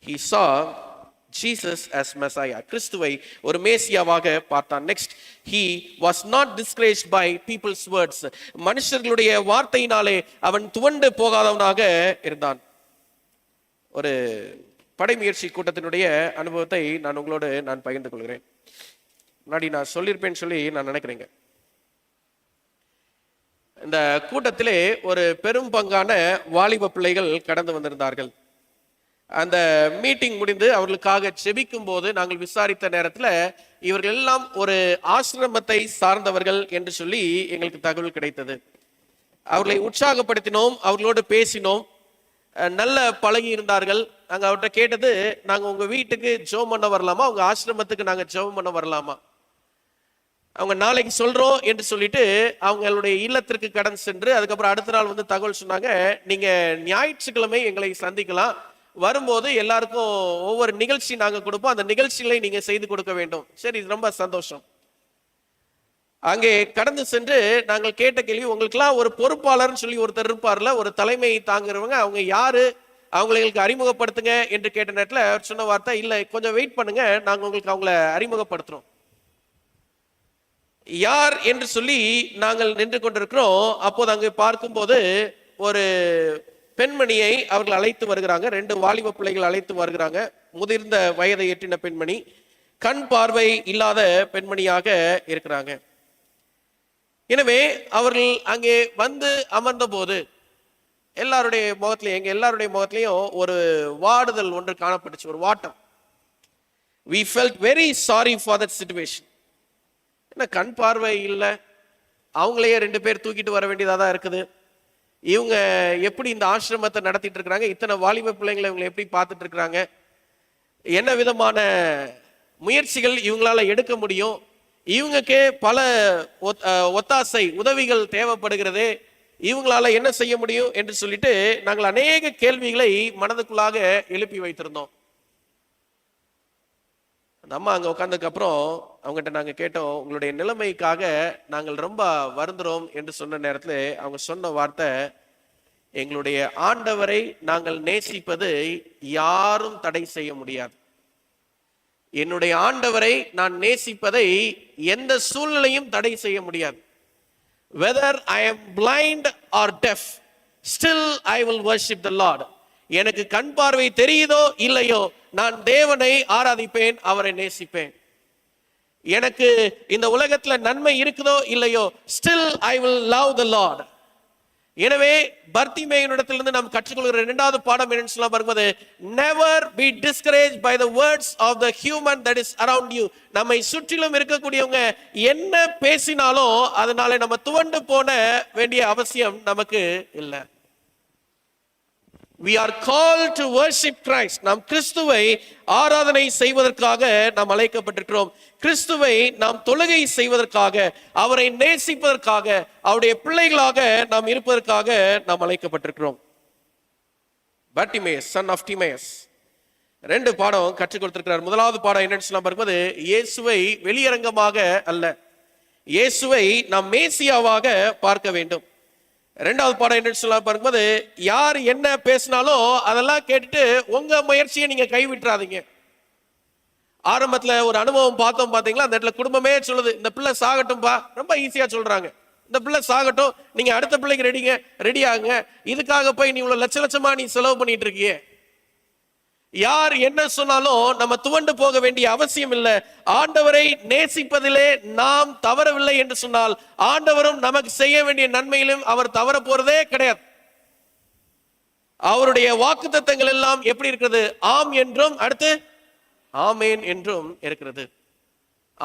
he saw Jesus as Messiah. கிறிஸ்துவை ஒரு மேசியாவாக பார்த்தான். Next, he was not discouraged by people's words. மனுஷர்களுடைய வார்த்தையினாலே அவன் துவண்டு போகாதவனாக இருந்தான். ஒரு படைமுயற்சி கூட்டத்தினுடைய அனுபவத்தை நான் உங்களோடு பகிர்ந்து கொள்கிறேன். முன்னாடி நான் சொல்லியிருப்பேன்னு சொல்லி நான் நினைக்கிறேங்க. இந்த கூட்டத்திலே ஒரு பெரும் பங்கான வாலிப பிள்ளைகள் கடந்து வந்திருந்தார்கள். அந்த மீட்டிங் முடிந்து அவர்களுக்காக செபிக்கும் போது நாங்கள் விசாரித்த நேரத்தில் இவர்கள் எல்லாம் ஒரு ஆசிரமத்தை சார்ந்தவர்கள் என்று சொல்லி எங்களுக்கு தகவல் கிடைத்தது. அவர்களை உற்சாகப்படுத்தினோம், அவர்களோடு பேசினோம், நல்ல பழகி இருந்தார்கள். நாங்கள் அவர்கிட்ட கேட்டது, நாங்கள் உங்கள் வீட்டுக்கு ஜெபம் பண்ண வரலாமா, உங்கள் ஆசிரமத்துக்கு நாங்கள் ஜெபம் பண்ண வரலாமா? அவங்க நாளைக்கு சொல்றோம் என்று சொல்லிட்டு அவங்களுடைய இல்லத்திற்கு கடன் சென்று அதுக்கப்புறம் அடுத்த நாள் வந்து தகவல் சொன்னாங்க, நீங்க ஞாயிற்றுக்கிழமை எங்களை சந்திக்கலாம், வரும்போது எல்லாருக்கும் ஒவ்வொரு நிகழ்ச்சி நாங்க கொடுப்போம், அந்த நிகழ்ச்சிகளை நீங்க செய்து கொடுக்க வேண்டும். சரி, ரொம்ப சந்தோஷம். அங்கே கடந்து சென்று நாங்கள் கேட்ட கேள்வி, உங்களுக்குலாம் ஒரு பொறுப்பாளர்னு சொல்லி ஒருத்தர் இருப்பார்ல, ஒரு தலைமை தாங்குறவங்க, அவங்க யாரு, அவங்களுக்கு அறிமுகப்படுத்துங்க என்று கேட்ட நேரத்தில் அவர் சொன்ன வார்த்தை, இல்லை கொஞ்சம் வெயிட் பண்ணுங்க, நாங்க உங்களுக்கு அவங்கள அறிமுகப்படுத்துறோம். யார் என்று சொல்லி நாங்கள் நின்று கொண்டிருக்கிறோம். அப்போது அங்கே பார்க்கும்போது ஒரு பெண்மணியை அவர்கள் அழைத்து வருகிறாங்க. 2 வாலிப பிள்ளைகள் அழைத்து வருகிறாங்க. முதிர்ந்த வயதை எட்டின பெண்மணி, கண் பார்வை இல்லாத பெண்மணியாக இருக்கிறாங்க. எனவே அவர்கள் அங்கே வந்து அமர்ந்த போது எல்லாருடைய முகத்திலையும் எங்க எல்லாருடைய முகத்திலையும் ஒரு வாடுதல் ஒன்று காணப்பட்டுச்சு, ஒரு வாட்டம். we felt very sorry for that situation. என்ன கண் பார்வை இல்லை, அவங்களையே 2 பேர் தூக்கிட்டு வர வேண்டியதாக தான் இருக்குது. இவங்க எப்படி இந்த ஆசிரமத்தை நடத்திட்டு இருக்கிறாங்க, இத்தனை வாலிப பிள்ளைங்களை இவங்களை எப்படி பார்த்துட்டு இருக்கிறாங்க, என்ன விதமான முயற்சிகள் இவங்களால எடுக்க முடியும், இவங்களுக்கே பல ஒத்தாசை உதவிகள் தேவைப்படுகிறது, இவங்களால என்ன செய்ய முடியும் என்று சொல்லிட்டு நாங்கள் அநேக கேள்விகளை மனதுக்குள்ளாக எழுப்பி வைத்திருந்தோம். நம்ம அங்கே உட்கார்ந்ததுக்கு அப்புறம் அவங்ககிட்ட நாங்கள் கேட்டோம், உங்களுடைய நிலைமைக்காக நாங்கள் ரொம்ப வருந்துறோம் என்று சொன்ன நேரத்தில் அவங்க சொன்ன வார்த்தை, எங்களுடைய ஆண்டவரை நாங்கள் நேசிப்பது யாரும் தடை செய்ய முடியாது. என்னுடைய ஆண்டவரை நான் நேசிப்பதை எந்த சூழ்நிலையும் தடை செய்ய முடியாது. whether I am blind or deaf, still I will worship the Lord. எனக்கு கண் பார்வை தெரியுதோ இல்லையோ நான் தேவனை ஆராதிப்பேன், அவரை நேசிப்பேன். எனக்கு இந்த உலகத்துல நன்மை இருக்குதோ இல்லையோ, still I will love the Lord. எனவே பர்த்திமேயுனிடத்திலிருந்து நாம் கற்றுக்கொள்கிற இரண்டாவது பாடம் என்னன்னு சொல்ல வரும்போது, never be discouraged by the words of the human that is around you. நம்மை சுற்றிலும் இருக்கக்கூடியவங்க என்ன பேசினாலும் அதனால நம்ம துவண்டு போன வேண்டிய அவசியம் நமக்கு இல்லை. We are called to worship Christ. நாம் கிறிஸ்துவை ஆராதனை செய்வதற்காக நாம் அழைக்கப்பட்டிருக்கிறோம். கிறிஸ்துவை நாம் தொழுகை செய்வதற்காக, அவரை நேசிப்பதற்காக, அவருடைய பிள்ளைகளாக நாம் இருப்பதற்காக நாம் அழைக்கப்பட்டிருக்கிறோம். பர்த்திமேயஸ், son of Timaeus, 2 பாடம் கற்றுக் கொடுத்திருக்கிறார். முதலாவது பாடம் என்னன்னு சொல்ல பார்க்கும்போது, இயேசுவை வெளியரங்கமாக அல்ல, இயேசுவை நாம் மேசியாவாக பார்க்க வேண்டும். 2வது பாடம் என்னன்னு சொல்ல பார்க்கும்போது, யார் என்ன பேசினாலும் அதெல்லாம் கேட்டுட்டு உங்க முயற்சியை நீங்க கைவிட்டுறாதீங்க. ஆரம்பத்துல ஒரு அனுபவம் பார்த்தோம் பாத்தீங்களா, அந்த இடத்துல குடும்பமே சொல்லுது, இந்த பிள்ளை சாகட்டும்பா, ரொம்ப ஈஸியா சொல்றாங்க, இந்த பிள்ளை சாகட்டும், நீங்க அடுத்த பிள்ளைக்கு ரெடி ஆகுங்க, இதுக்காக போய் நீ இவ்வளவு லட்சமா நீ செலவு பண்ணிட்டு இருக்கியே. யார் என்ன சொன்னாலும் நம்ம துவண்டு போக வேண்டிய அவசியம் இல்லை. ஆண்டவரை நேசிப்பதிலே நாம் தவறவில்லை என்று சொன்னால், ஆண்டவரும் நமக்கு செய்ய வேண்டிய நன்மையிலும் அவர் தவற போறதே கிடையாது. அவருடைய வாக்குத்தத்தங்கள் எல்லாம் எப்படி இருக்கிறது? ஆம் என்றும் அடுத்து ஆமேன் என்றும் இருக்கிறது.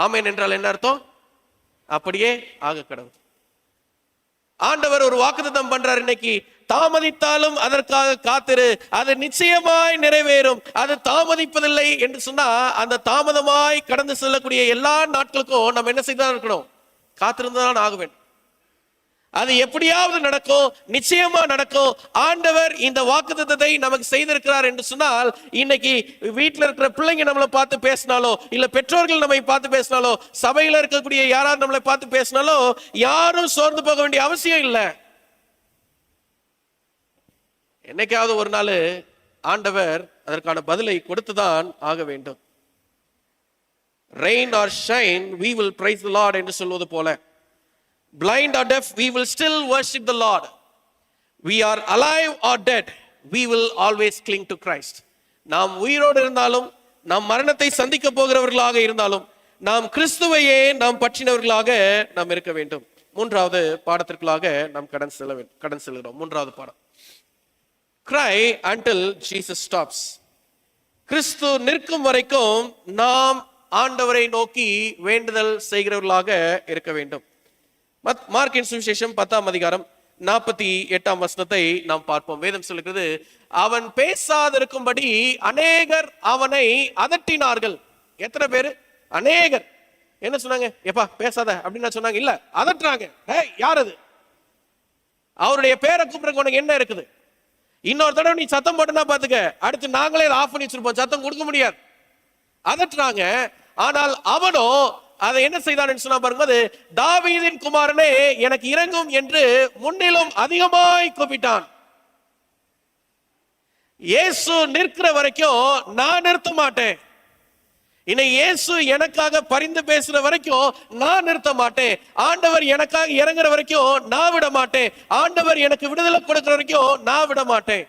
ஆமேன் என்றால் என்ன அர்த்தம்? அப்படியே ஆக கடவுள். ஆண்டவர் ஒரு வாக்குத்தத்தம் பண்றார், இன்னைக்கு தாமதித்தாலும் அதற்காக காத்திரு, அது நிச்சயமாய் நிறைவேறும். அது தாமதிப்பதில்லை என்று சொன்னா, அந்த தாமதமாய் கடந்து செல்லக்கூடிய எல்லா நாட்களுக்கும் நம்ம என்ன செய்தான் இருக்கணும்? காத்திருந்துதான் ஆக வேண்டும். அது எப்படியாவது நடக்கும், நிச்சயமா நடக்கும். ஆண்டவர் இந்த வாக்குத்தத்தத்தை நமக்கு செய்திருக்கிறார் என்று சொன்னால், இன்னைக்கு வீட்டில் இருக்கிற பிள்ளைங்க நம்மளை பார்த்து பேசினாலோ, இல்ல பெற்றோர்கள் நம்மை பார்த்து பேசினாலோ, சபையில இருக்கக்கூடிய யாராவது நம்மளை பார்த்து பேசினாலோ, யாரும் சோர்ந்து போக வேண்டிய அவசியம் இல்லை. என்னைக்காவது ஒரு நாள் ஆண்டவர் அதற்கான பதிலை கொடுத்துதான் ஆக வேண்டும். Rain or shine, we will praise the Lord என்று சொல்வது போல, blind or deaf, we will still worship the Lord. We are alive or dead, we will always cling to Christ. நாம் உயிரோடு இருந்தாலும், நாம் மரணத்தை சந்திக்க போகிறவர்களாக இருந்தாலும், நாம் கிறிஸ்துவையே நாம் பற்றினவர்களாக நாம் இருக்க வேண்டும். 3வது பாடத்திற்குள்ளாக நாம் கடன் செல்கிறோம். 3வது பாடம், cry until Jesus stops. கிறிஸ்து நிற்கும் வரைக்கும் நாம் ஆண்டவரை நோக்கி வேண்டுதல் செய்கிறவர்களாக இருக்க வேண்டும். மார்க்கின் சுவிசேஷம் 10ஆம் அதிகாரம் 48ஆம் வசனத்தை நாம் பார்ப்போம். வேதம் சொல்லுகிறது, அவன் பேசாதிருக்கும்படி அநேகர் அவனை அதட்டினார்கள். எத்தனை பேரு? அநேகர். என்ன சொன்னாங்க? எப்பா பேசாத அப்படின்னு சொன்னாங்க? இல்ல, அதட்டுறாங்க. யார் அது? அவருடைய பேரை கூப்பிடுறதுக்கு உனக்கு என்ன இருக்குது? இன்னொரு தடவை நீ சத்தம் போட்டுனா பாத்துக்க, அடுத்து நாங்களே ஆஃப் பண்ணி வச்சிருப்போம், சத்தம் கொடுக்க முடியாது. அதட்டுறாங்க. ஆனால் அவனோ அதை என்ன செய்தான் சொன்னா பாருங்க, தாவீதின் குமாரனே எனக்கு இறங்கும் என்று முன்னிலும் அதிகமாய் கூப்பிட்டான். இயேசு நிற்கிற வரைக்கும் நான் நிறுத்த மாட்டேன். இன்னைக்கு இயேசு எனக்காக பரிந்து பேசுற வரைக்கும் நான் நிறுத்த மாட்டேன். ஆண்டவர் எனக்காக இறங்குற வரைக்கும் நான் விட மாட்டேன். ஆண்டவர் எனக்கு விடுதலை கொடுக்கிற வரைக்கும் நான் விட மாட்டேன்.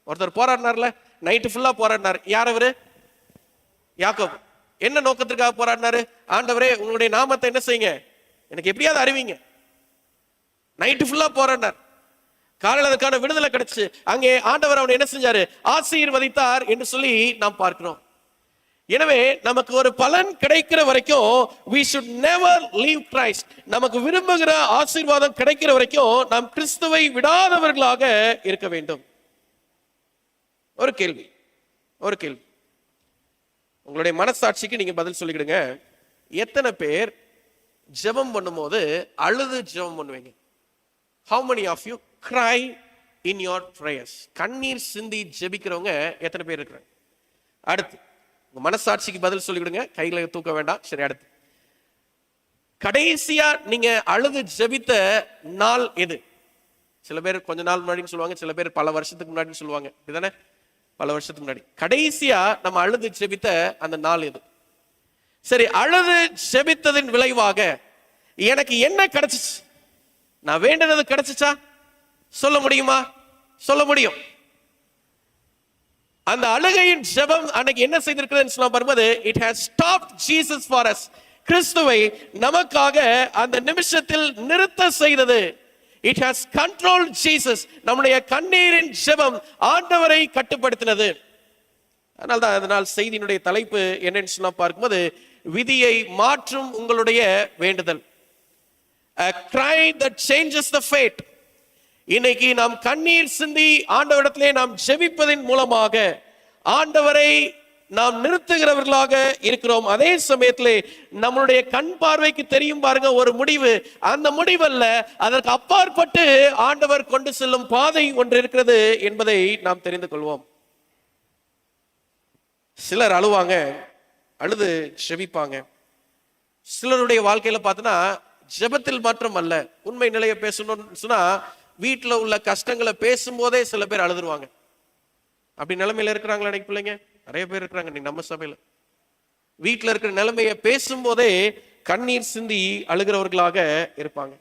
ஒருத்தர் போராடினார்ல, நைட்டு ஃபுல்லா போராடினார். யார் அவரு? யாக்கோபு. என்ன நோக்கத்திற்காக போராடினாரு? ஆண்டவரே உங்களுடைய நாமத்தை என்ன செய்யுங்க, எனக்கு எப்படியாவது அறிவிங்க. நைட்டு ஃபுல்லா போராடினார். காலையில் அதற்கான விடுதலை கிடைச்சு அங்கே ஆண்டவர் அவனை என்ன செஞ்சாரு? ஆசீர்வதித்தார் என்று சொல்லி நாம் பார்க்கிறோம். எனவே நமக்கு ஒரு பலன் கிடைக்கிற வரைக்கும் we should never leave Christ. நமக்கு விரும்புகிற ஆசீர்வாதம் கிடைக்கிற வரைக்கும் நாம் கிறிஸ்துவை விடாதவர்களாக இருக்க வேண்டும். ஒரு கேள்வி, உங்களுடைய மனசாட்சிக்கு நீங்க பதில் சொல்லிக்கிடுங்க. எத்தனை பேர் ஜெபம் பண்ணும்போது அழுது ஜெபம் பண்ணுவீங்க? How many of you cry in your prayers? கண்ணீர் சிந்தி ஜெபிக்கிறவங்க எத்தனை பேர் இருக்கிறாங்க? அடுத்து உங்க மனசாட்சிக்கு பதில் சொல்லிவிடுங்க, கையில தூக்க வேண்டாம். சரி, அடுத்து கடைசியா நீங்க அழுது ஜெபித்த நாள் எது? சில பேர் கொஞ்ச நாள் முன்னாடின்னு சொல்லுவாங்க, சில பேர் பல வருஷத்துக்கு முன்னாடின்னு சொல்லுவாங்க. இதுதானே, பல வருஷத்துக்கு முன்னாடி. கடைசியா நம்ம அழுது ஜெபித்த அந்த நாள் எது? சரி, அழுது ஜெபித்ததின் விளைவாக எனக்கு என்ன கிடைச்சிச்சு? நான் வேண்டினது கிடைச்சிச்சா? சொல்ல முடியுமா? சொல்ல முடியும். அந்த அழுகையின் ஜெபம் அன்னைக்கு என்ன செய்திருக்கிறது சொல்ல வரும்போது, it has stopped Jesus for us. கிறிஸ்துவை நமக்காக அந்த நிமிஷத்தில் நிறுத்த செய்தது. It has controlled Jesus. நம்முடைய கண்ணீரின் ஜெபம் ஆண்டவரை கட்டுப்படுத்தினது. அதனால் செய்தியினுடைய தலைப்பு என்னன்னு சொன்னா பார்க்கும்போது, விதியை மாற்றும் உங்களுடைய வேண்டுதல். A cry that changes the fate. இன்னைக்கு நாம் கண்ணீர் சிந்தி ஆண்டவரிடத்திலே நாம் ஜெபிப்பதின் மூலமாக ஆண்டவரை நாம் நிறுத்துகிறவர்களாக இருக்கிறோம். அதே சமயத்திலே நம்மளுடைய கண் பார்வைக்கு தெரியும் பாருங்க ஒரு முடிவு, அந்த முடிவல்ல, அதற்கு அப்பாற்பட்டு ஆண்டவர் கொண்டு செல்லும் பாதை ஒன்று இருக்கிறது என்பதை நாம் தெரிந்து கொள்வோம். சிலர் அழுவாங்க, அழுது ஜெபிப்பாங்க. சிலருடைய வாழ்க்கையில பார்த்தோன்னா ஜெபத்தில் மாற்றம் அல்ல, உண்மை நிலையை பேசணும்னு சொன்னா வீட்டில் உள்ள கஷ்டங்களை பேசும்போதே சில பேர் அழுதுருவாங்க. அப்படி நிலைமையில இருக்கிறாங்களா இன்னைக்கு பிள்ளைங்க? நிறைய பேர் இருக்கிறாங்க இன்னைக்கு நம்ம சபையில. வீட்டில் இருக்கிற நிலைமையை பேசும்போதே கண்ணீர் சிந்தி அழுகிறவர்களாக இருப்பாங்க.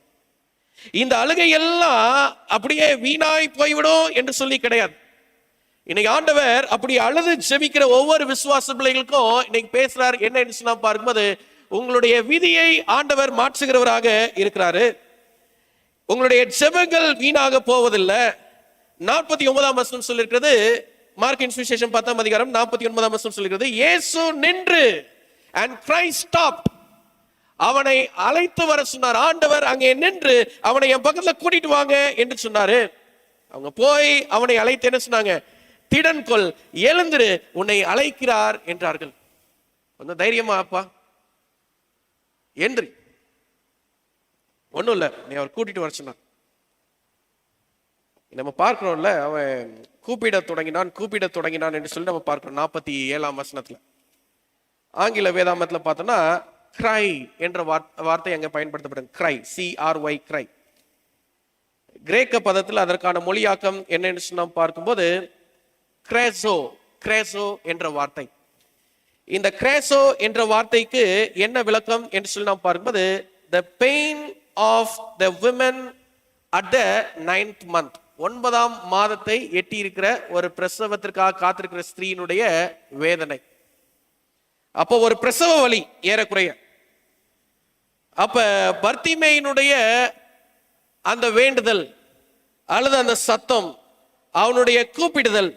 இந்த அழுகை எல்லாம் அப்படியே வீணாய் போய்விடும் என்று சொல்லி கிடையாது. இன்னைக்கு ஆண்டவர் அப்படி அழுது ஜெபிக்கிற ஒவ்வொரு விசுவாச பிள்ளைகளுக்கும் இன்னைக்கு பேசுறார். என்ன சொன்னா பார்க்கும்போது, உங்களுடைய விதியை ஆண்டவர் மாற்றுகிறவராக இருக்கிறாரு. உங்களுடைய ஜெபங்கள் வீணாக போவதில்லை. 49ஆம் வசனம் சொல்லிருக்கிறது, மார்க்கின் சுவிசேஷம் 10ஆம் அதிகாரம் 49ஆம் வசனம் சொல்லிருக்கிறது, இயேசு நின்று and Christ stopped. அவனை அழைத்து வர சொன்னார். ஆண்டவர் அங்கே நின்று அவனை என் பக்கத்துல கூட்டிட்டு வாங்க என்று சொன்னாரு. அவங்க போய் அவனை அழைத்து என்ன சொன்னாங்க? திடன் கொள், எழுந்திரு, உன்னை அழைக்கிறார் என்றார்கள். கொஞ்சம் தைரியமா அப்பா என்று ஒண்ணும் இல்ல, நீ அவர் கூட்டிட்டு வர சொன்னார். நம்ம பார்க்கிறோம்ல, அவன் கூப்பிட தொடங்கினான் என்று சொல்லி நம்ம பார்க்கிறோம் 47ஆம் வசனத்துல. ஆங்கில வேதாமத்துல பார்த்தோம்னா கிரை என்ற வார்த்தை அங்க பயன்படுத்தப்படும். கிரை, CRY, கிரை. கிரேக்க பதத்தில் அதற்கான மொழியாக்கம் என்னன்னு நாம் பார்க்கும்போது கிரேசோ என்ற வார்த்தை. இந்த கிரேசோ என்ற வார்த்தைக்கு என்ன விளக்கம் என்று சொல்லி நாம் பார்க்கும்போது, the pain of the women at the 9th month, 9ஆம் மாதத்தை எட்டி இருக்கிற ஒரு பிரசவத்திற்காக காத்திருக்கிற ஸ்திரீனுடைய வேதனை. அப்போ ஒரு பிரசவ வலி ஏறக்குறைய. அப்ப பர்த்திமேயினுடைய அந்த வேண்டுதல் அல்லது அந்த சத்தம், அவனுடைய கூப்பிடுதல்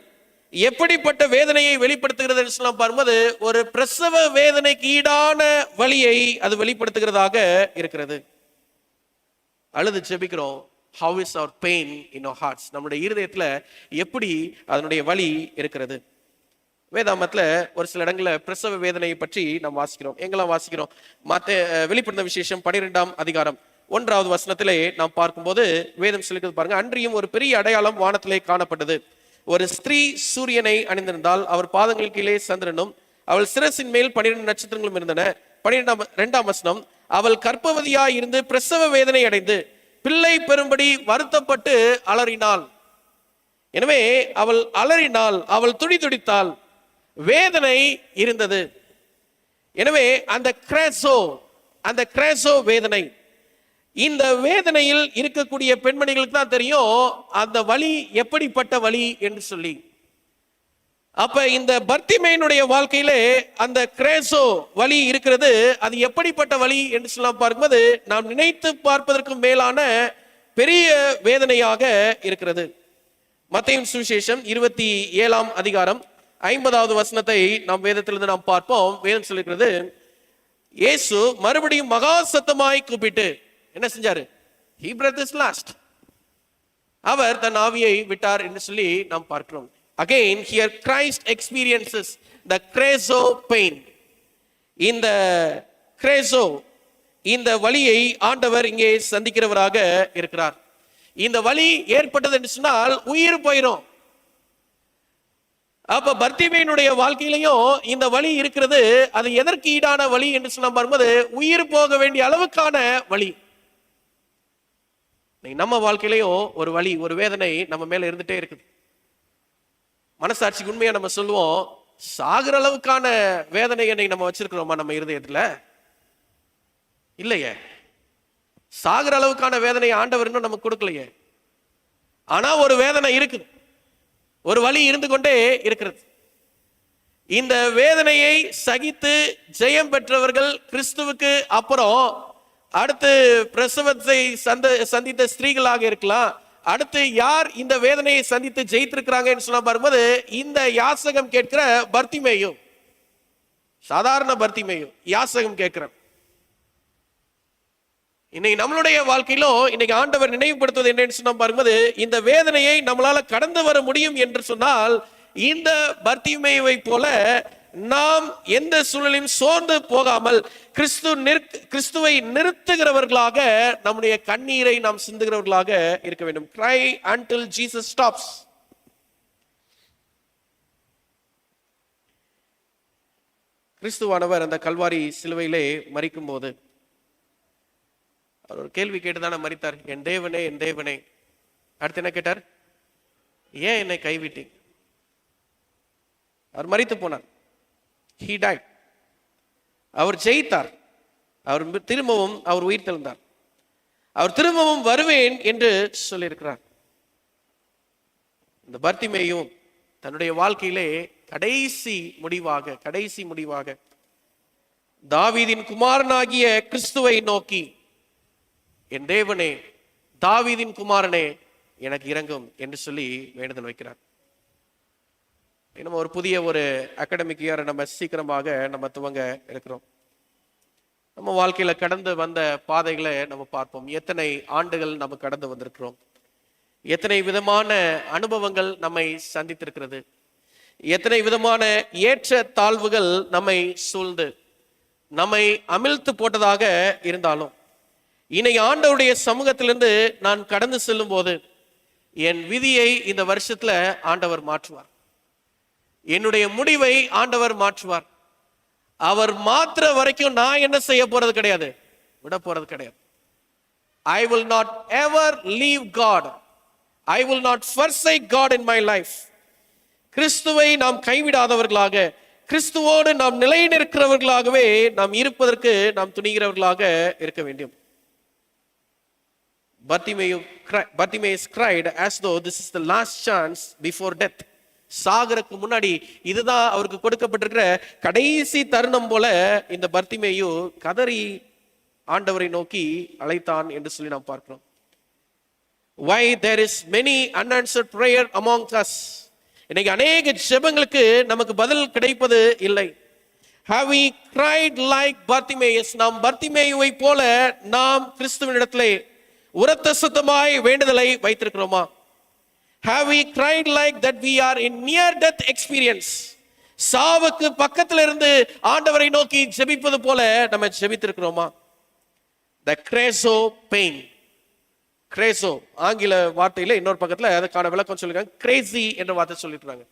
எப்படிப்பட்ட வேதனையை வெளிப்படுத்துகிறது என்று சொல்லலாம் பார்க்கும்போது, ஒரு பிரசவ வேதனைக்கு ஈடான வலியை அது வெளிப்படுத்துகிறதாக இருக்கிறது. அழுது ஜெபிக்கிறோம். How is our pain in our hearts? நம்முடைய இருதயத்துல எப்படி அதனுடைய வலி இருக்கிறது? வேதாமத்துல ஒரு சில இடங்கள்ல பிரசவ வேதனையை பற்றி நாம் வாசிக்கிறோம். எங்கெல்லாம் வாசிக்கிறோம்? வெளிப்படுத்தின விசேஷம் 12ஆம் அதிகாரம் 1வது வசனத்திலே நாம் பார்க்கும்போது வேதம் சொல்லிக்கிறது பாருங்க, அன்றியும் ஒரு பெரிய அடையாளம் வானத்திலே காணப்பட்டது. ஒரு ஸ்திரீ சூரியனை அணிந்திருந்தால், அவர் பாதங்கள் கீழே சந்திரனும் அவள் சிரசின் மேல் 12 நட்சத்திரங்களும் இருந்தன. 2ஆம் வசனம், அவள் கர்ப்பவதியாய் இருந்து பிரசவ வேதனை அடைந்து பிள்ளை பெறும்படி வருத்தப்பட்டு அலறினாள். எனவே அவள் அலறினாள், அவள் துடித்தாள், வேதனை இருந்தது. எனவே அந்த கிரேசோ வேதனை, இந்த வேதனையில் இருக்கக்கூடிய பெண்மணிகளுக்கு தான் தெரியும் அந்த வலி எப்படிப்பட்ட வலி என்று சொல்லி. அப்ப இந்த பர்த்திமேயினுடைய வாழ்க்கையிலே அந்த கிரேசோ வலி இருக்கிறது. அது எப்படிப்பட்ட வலி என்று சொல்லலாம் பார்க்கும்போது, நாம் நினைத்து பார்ப்பதற்கு மேலான பெரிய வேதனையாக இருக்கிறது. மத்தேயு சுவிசேஷம் 27ஆம் அதிகாரம் 50வது வசனத்தை நாம் வேதத்திலிருந்து நாம் பார்ப்போம். வேதம் சொல்லுகிறது, இயேசு மறுபடியும் மகா சத்தமாய் கூப்பிட்டு என்ன செஞ்சாரு? He breathed his last. அவர் தன் ஆவியை விட்டார் என்று சொல்லி நாம் பார்க்கிறோம். Again, here Christ experiences the creso pain. இந்த கிரேசோ, இந்த வலியை ஆண்டவர் இங்கே சந்திக்கிறவராக இருக்கிறார். இந்த வலி ஏற்பட்டது என்று சொன்னால் உயிர் போயிடும். அப்ப பர்த்திமேயினுடைய வாழ்க்கையிலையும் இந்த வலி இருக்கிறது. அது எதற்கு ஈடான வலி என்று சொன்ன பார்க்கும்போது, உயிர் போக வேண்டிய அளவுக்கான வலி. நம்ம வாழ்க்கையிலையும் ஒரு வலி, ஒரு வேதனை நம்ம மேல இருந்துட்டே இருக்குது. மனசாட்சிக்கு உண்மையா நம்ம சொல்லுவோம், சாகிற அளவுக்கான வேதனை என்னை நம்ம வச்சிருக்கிறோமா நம்ம இருதயத்துல? இல்லையே. சாகிற அளவுக்கான வேதனை ஆண்டவர் இன்னும் நமக்கு கொடுக்கலையே. ஆனா ஒரு வேதனை இருக்குது, ஒரு வலி இருந்து கொண்டே இருக்கிறது. இந்த வேதனையை சகித்து ஜெயம் பெற்றவர்கள் கிறிஸ்துவுக்கு அப்புறம் அடுத்து பிரசவத்தை சந்தித்த ஸ்திரீகளாக இருக்கலாம். அடுத்து யார் இந்த வேதனையை சந்தித்து ஜெயித்திருக்கிறாங்கன்னு சொன்னா பாரும்போது இந்த யாசகம் கேட்கிற பர்த்திமேயு, சாதாரண பர்த்திமேயு யாசகம் கேட்கிற. இன்னைக்கு நம்மளுடைய வாழ்க்கையிலும் இன்னைக்கு ஆண்டவர் நினைவுபடுத்துவது என்னன்னு சொன்னா பாரும்போது இந்த வேதனையை நம்மளால கடந்து வர முடியும் என்று சொன்னால் இந்த பர்த்திமேயுவை போல நாம் எந்த சூழலையும் சோர்ந்து போகாமல் கிறிஸ்துவை நிறுத்துகிறவர்களாக நம்முடைய கண்ணீரை நாம் சிந்துகிறவர்களாக இருக்க வேண்டும். cry until Jesus stops. கிறிஸ்துவானவர் அந்த கல்வாரி சிலுவையிலே மரிக்கும் போது அவர் ஒரு கேள்வி கேட்டுதானே மரித்தார். என் தேவனே, என் தேவனே. அடுத்து என்ன கேட்டார்? ஏன் என்னை கைவிட்டீங்க? அவர் மரித்து போனார். He died. அவர் ஜெயித்தார். அவர் திரும்பவும் அவர் உயிர் தெழுந்தார். அவர் திரும்பவும் வருவேன் என்று சொல்லியிருக்கிறார். இந்த பர்த்திமேயும் தன்னுடைய வாழ்க்கையிலே கடைசி முடிவாக தாவீதின் குமாரனாகிய கிறிஸ்துவை நோக்கி, என் தேவனே, தாவீதின் குமாரனே, எனக்கு இரங்கும் என்று சொல்லி வேண்டுதல் வைக்கிறார். நம்ம ஒரு புதிய ஒரு அகாடமிக் இயர் நம்ம சீக்கிரமாக நம்ம துவங்க இருக்கிறோம். நம்ம வாழ்க்கையில கடந்து வந்த பாதைகளை நம்ம பார்ப்போம். எத்தனை ஆண்டுகள் நம்ம கடந்து வந்திருக்கிறோம், எத்தனை விதமான அனுபவங்கள் நம்மை சந்தித்திருக்கிறது, எத்தனை விதமான ஏற்ற தாழ்வுகள் நம்மை சூழ்ந்து நம்மை அமிழ்த்து போட்டதாக இருந்தாலும் இன்னைக்கு ஆண்டவருடைய சமூகத்திலிருந்து நான் கடந்து செல்லும் போது என் விதியை இந்த வருஷத்துல ஆண்டவர் மாற்றுவார். என்னுடைய முடிவை ஆண்டவர் மாற்றுவார். அவர் மாற்ற வரைக்கும் நான் என்ன செய்ய போறது கிடையாது, விட போறது கிடையாது. I will not ever leave God. I will not forsake God in my life. கிறிஸ்துவை நாம் கைவிடாதவர்களாக, கிறிஸ்துவோடு நாம் நிலை நிற்கிறவர்களாகவே நாம் இருப்பதற்கு நாம் துணிகிறவர்களாக இருக்க வேண்டும். Bartimaeus cried as though this is the last chance before death. சாகருக்கு முன்னாடி இதுதான் அவருக்கு கொடுக்கப்பட்டிருக்கிற கடைசி தருணம் போல இந்த பர்த்திமேயு கதறி ஆண்டவரை நோக்கி அழைத்தான் என்று சொல்லி நாம் பார்க்கிறோம். Why there is many unanswered prayer among us. இன்னைக்கு அநேக ஜெபங்களுக்கு நமக்கு பதில் கிடைப்பது இல்லை. Have we cried like Bartimaeus? நாம் பர்த்திமேயுவை போல நாம் கிறிஸ்துவினிடத்திலே உரத்த சத்தமாய் வேண்டுதலை வைத்திருக்கிறோமா? Have we cried like that we are in near death experience? சாவுக்கு பக்கத்துல இருந்து ஆண்டவரை நோக்கி ஜெபிப்பது போல நம்ம ஜெபித்திருக்கிறோமா? The creso pain. Creso ஆங்கில வார்த்தையில இன்னொரு பக்கத்துல அதுக்கான விளக்கம் சொல்லிருக்காங்க. crazy என்ற வார்த்தை சொல்லிருக்காங்க.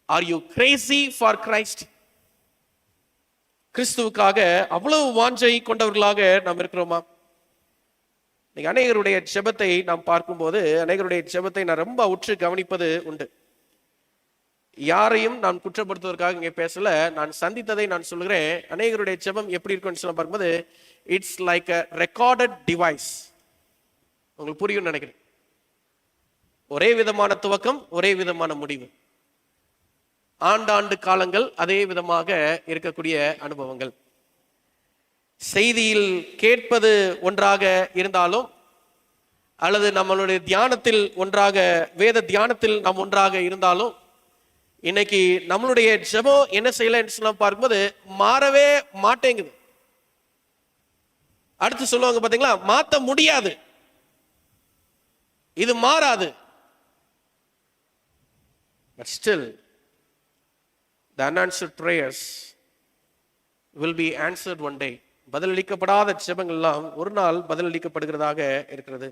Are you crazy for Christ? கிறிஸ்துவுக்காக அவ்வளவு வாஞ்சை கொண்டவர்களாக நாம் இருக்கிறோமா? அநேகருடைய ஜெபத்தை நாம் பார்க்கும்போது அநேகருடைய ஜெபத்தை நான் ரொம்ப உற்று கவனிப்பது உண்டு. யாரையும் நான் குற்றப்படுத்துவதற்காக இங்கே பேசல, நான் சந்தித்ததை நான் சொல்கிறேன். அநேகருடைய ஜெபம் எப்படி இருக்குன்னு சொல்ல பார்க்கும்போது it's like a recorded device. உங்களுக்கு புரியும் நினைக்கிறேன். ஒரே விதமான துவக்கம், ஒரே விதமான முடிவு, ஆண்டாண்டு காலங்கள் அதே விதமாக இருக்கக்கூடிய அனுபவங்கள். செய்தியில் கேட்பது ஒன்றாக இருந்தாலும் அல்லது நம்மளுடைய தியானத்தில் ஒன்றாக, வேத தியானத்தில் நாம் ஒன்றாக இருந்தாலும் இன்னைக்கு நம்மளுடைய ஜெபம் என்ன செய்யலன்னு சொல்ல பார்க்கும்போது மாறவே மாட்டேங்குது. அடுத்து சொல்லுவாங்க பாத்தீங்களா, மாத்த முடியாது, இது மாறாது. But still the unanswered prayers will be answered one day. பதிலளிக்கப்படாத ஜெபங்கள் எல்லாம் ஒரு நாள் பதிலளிக்கப்படுகிறதாக இருக்கிறது.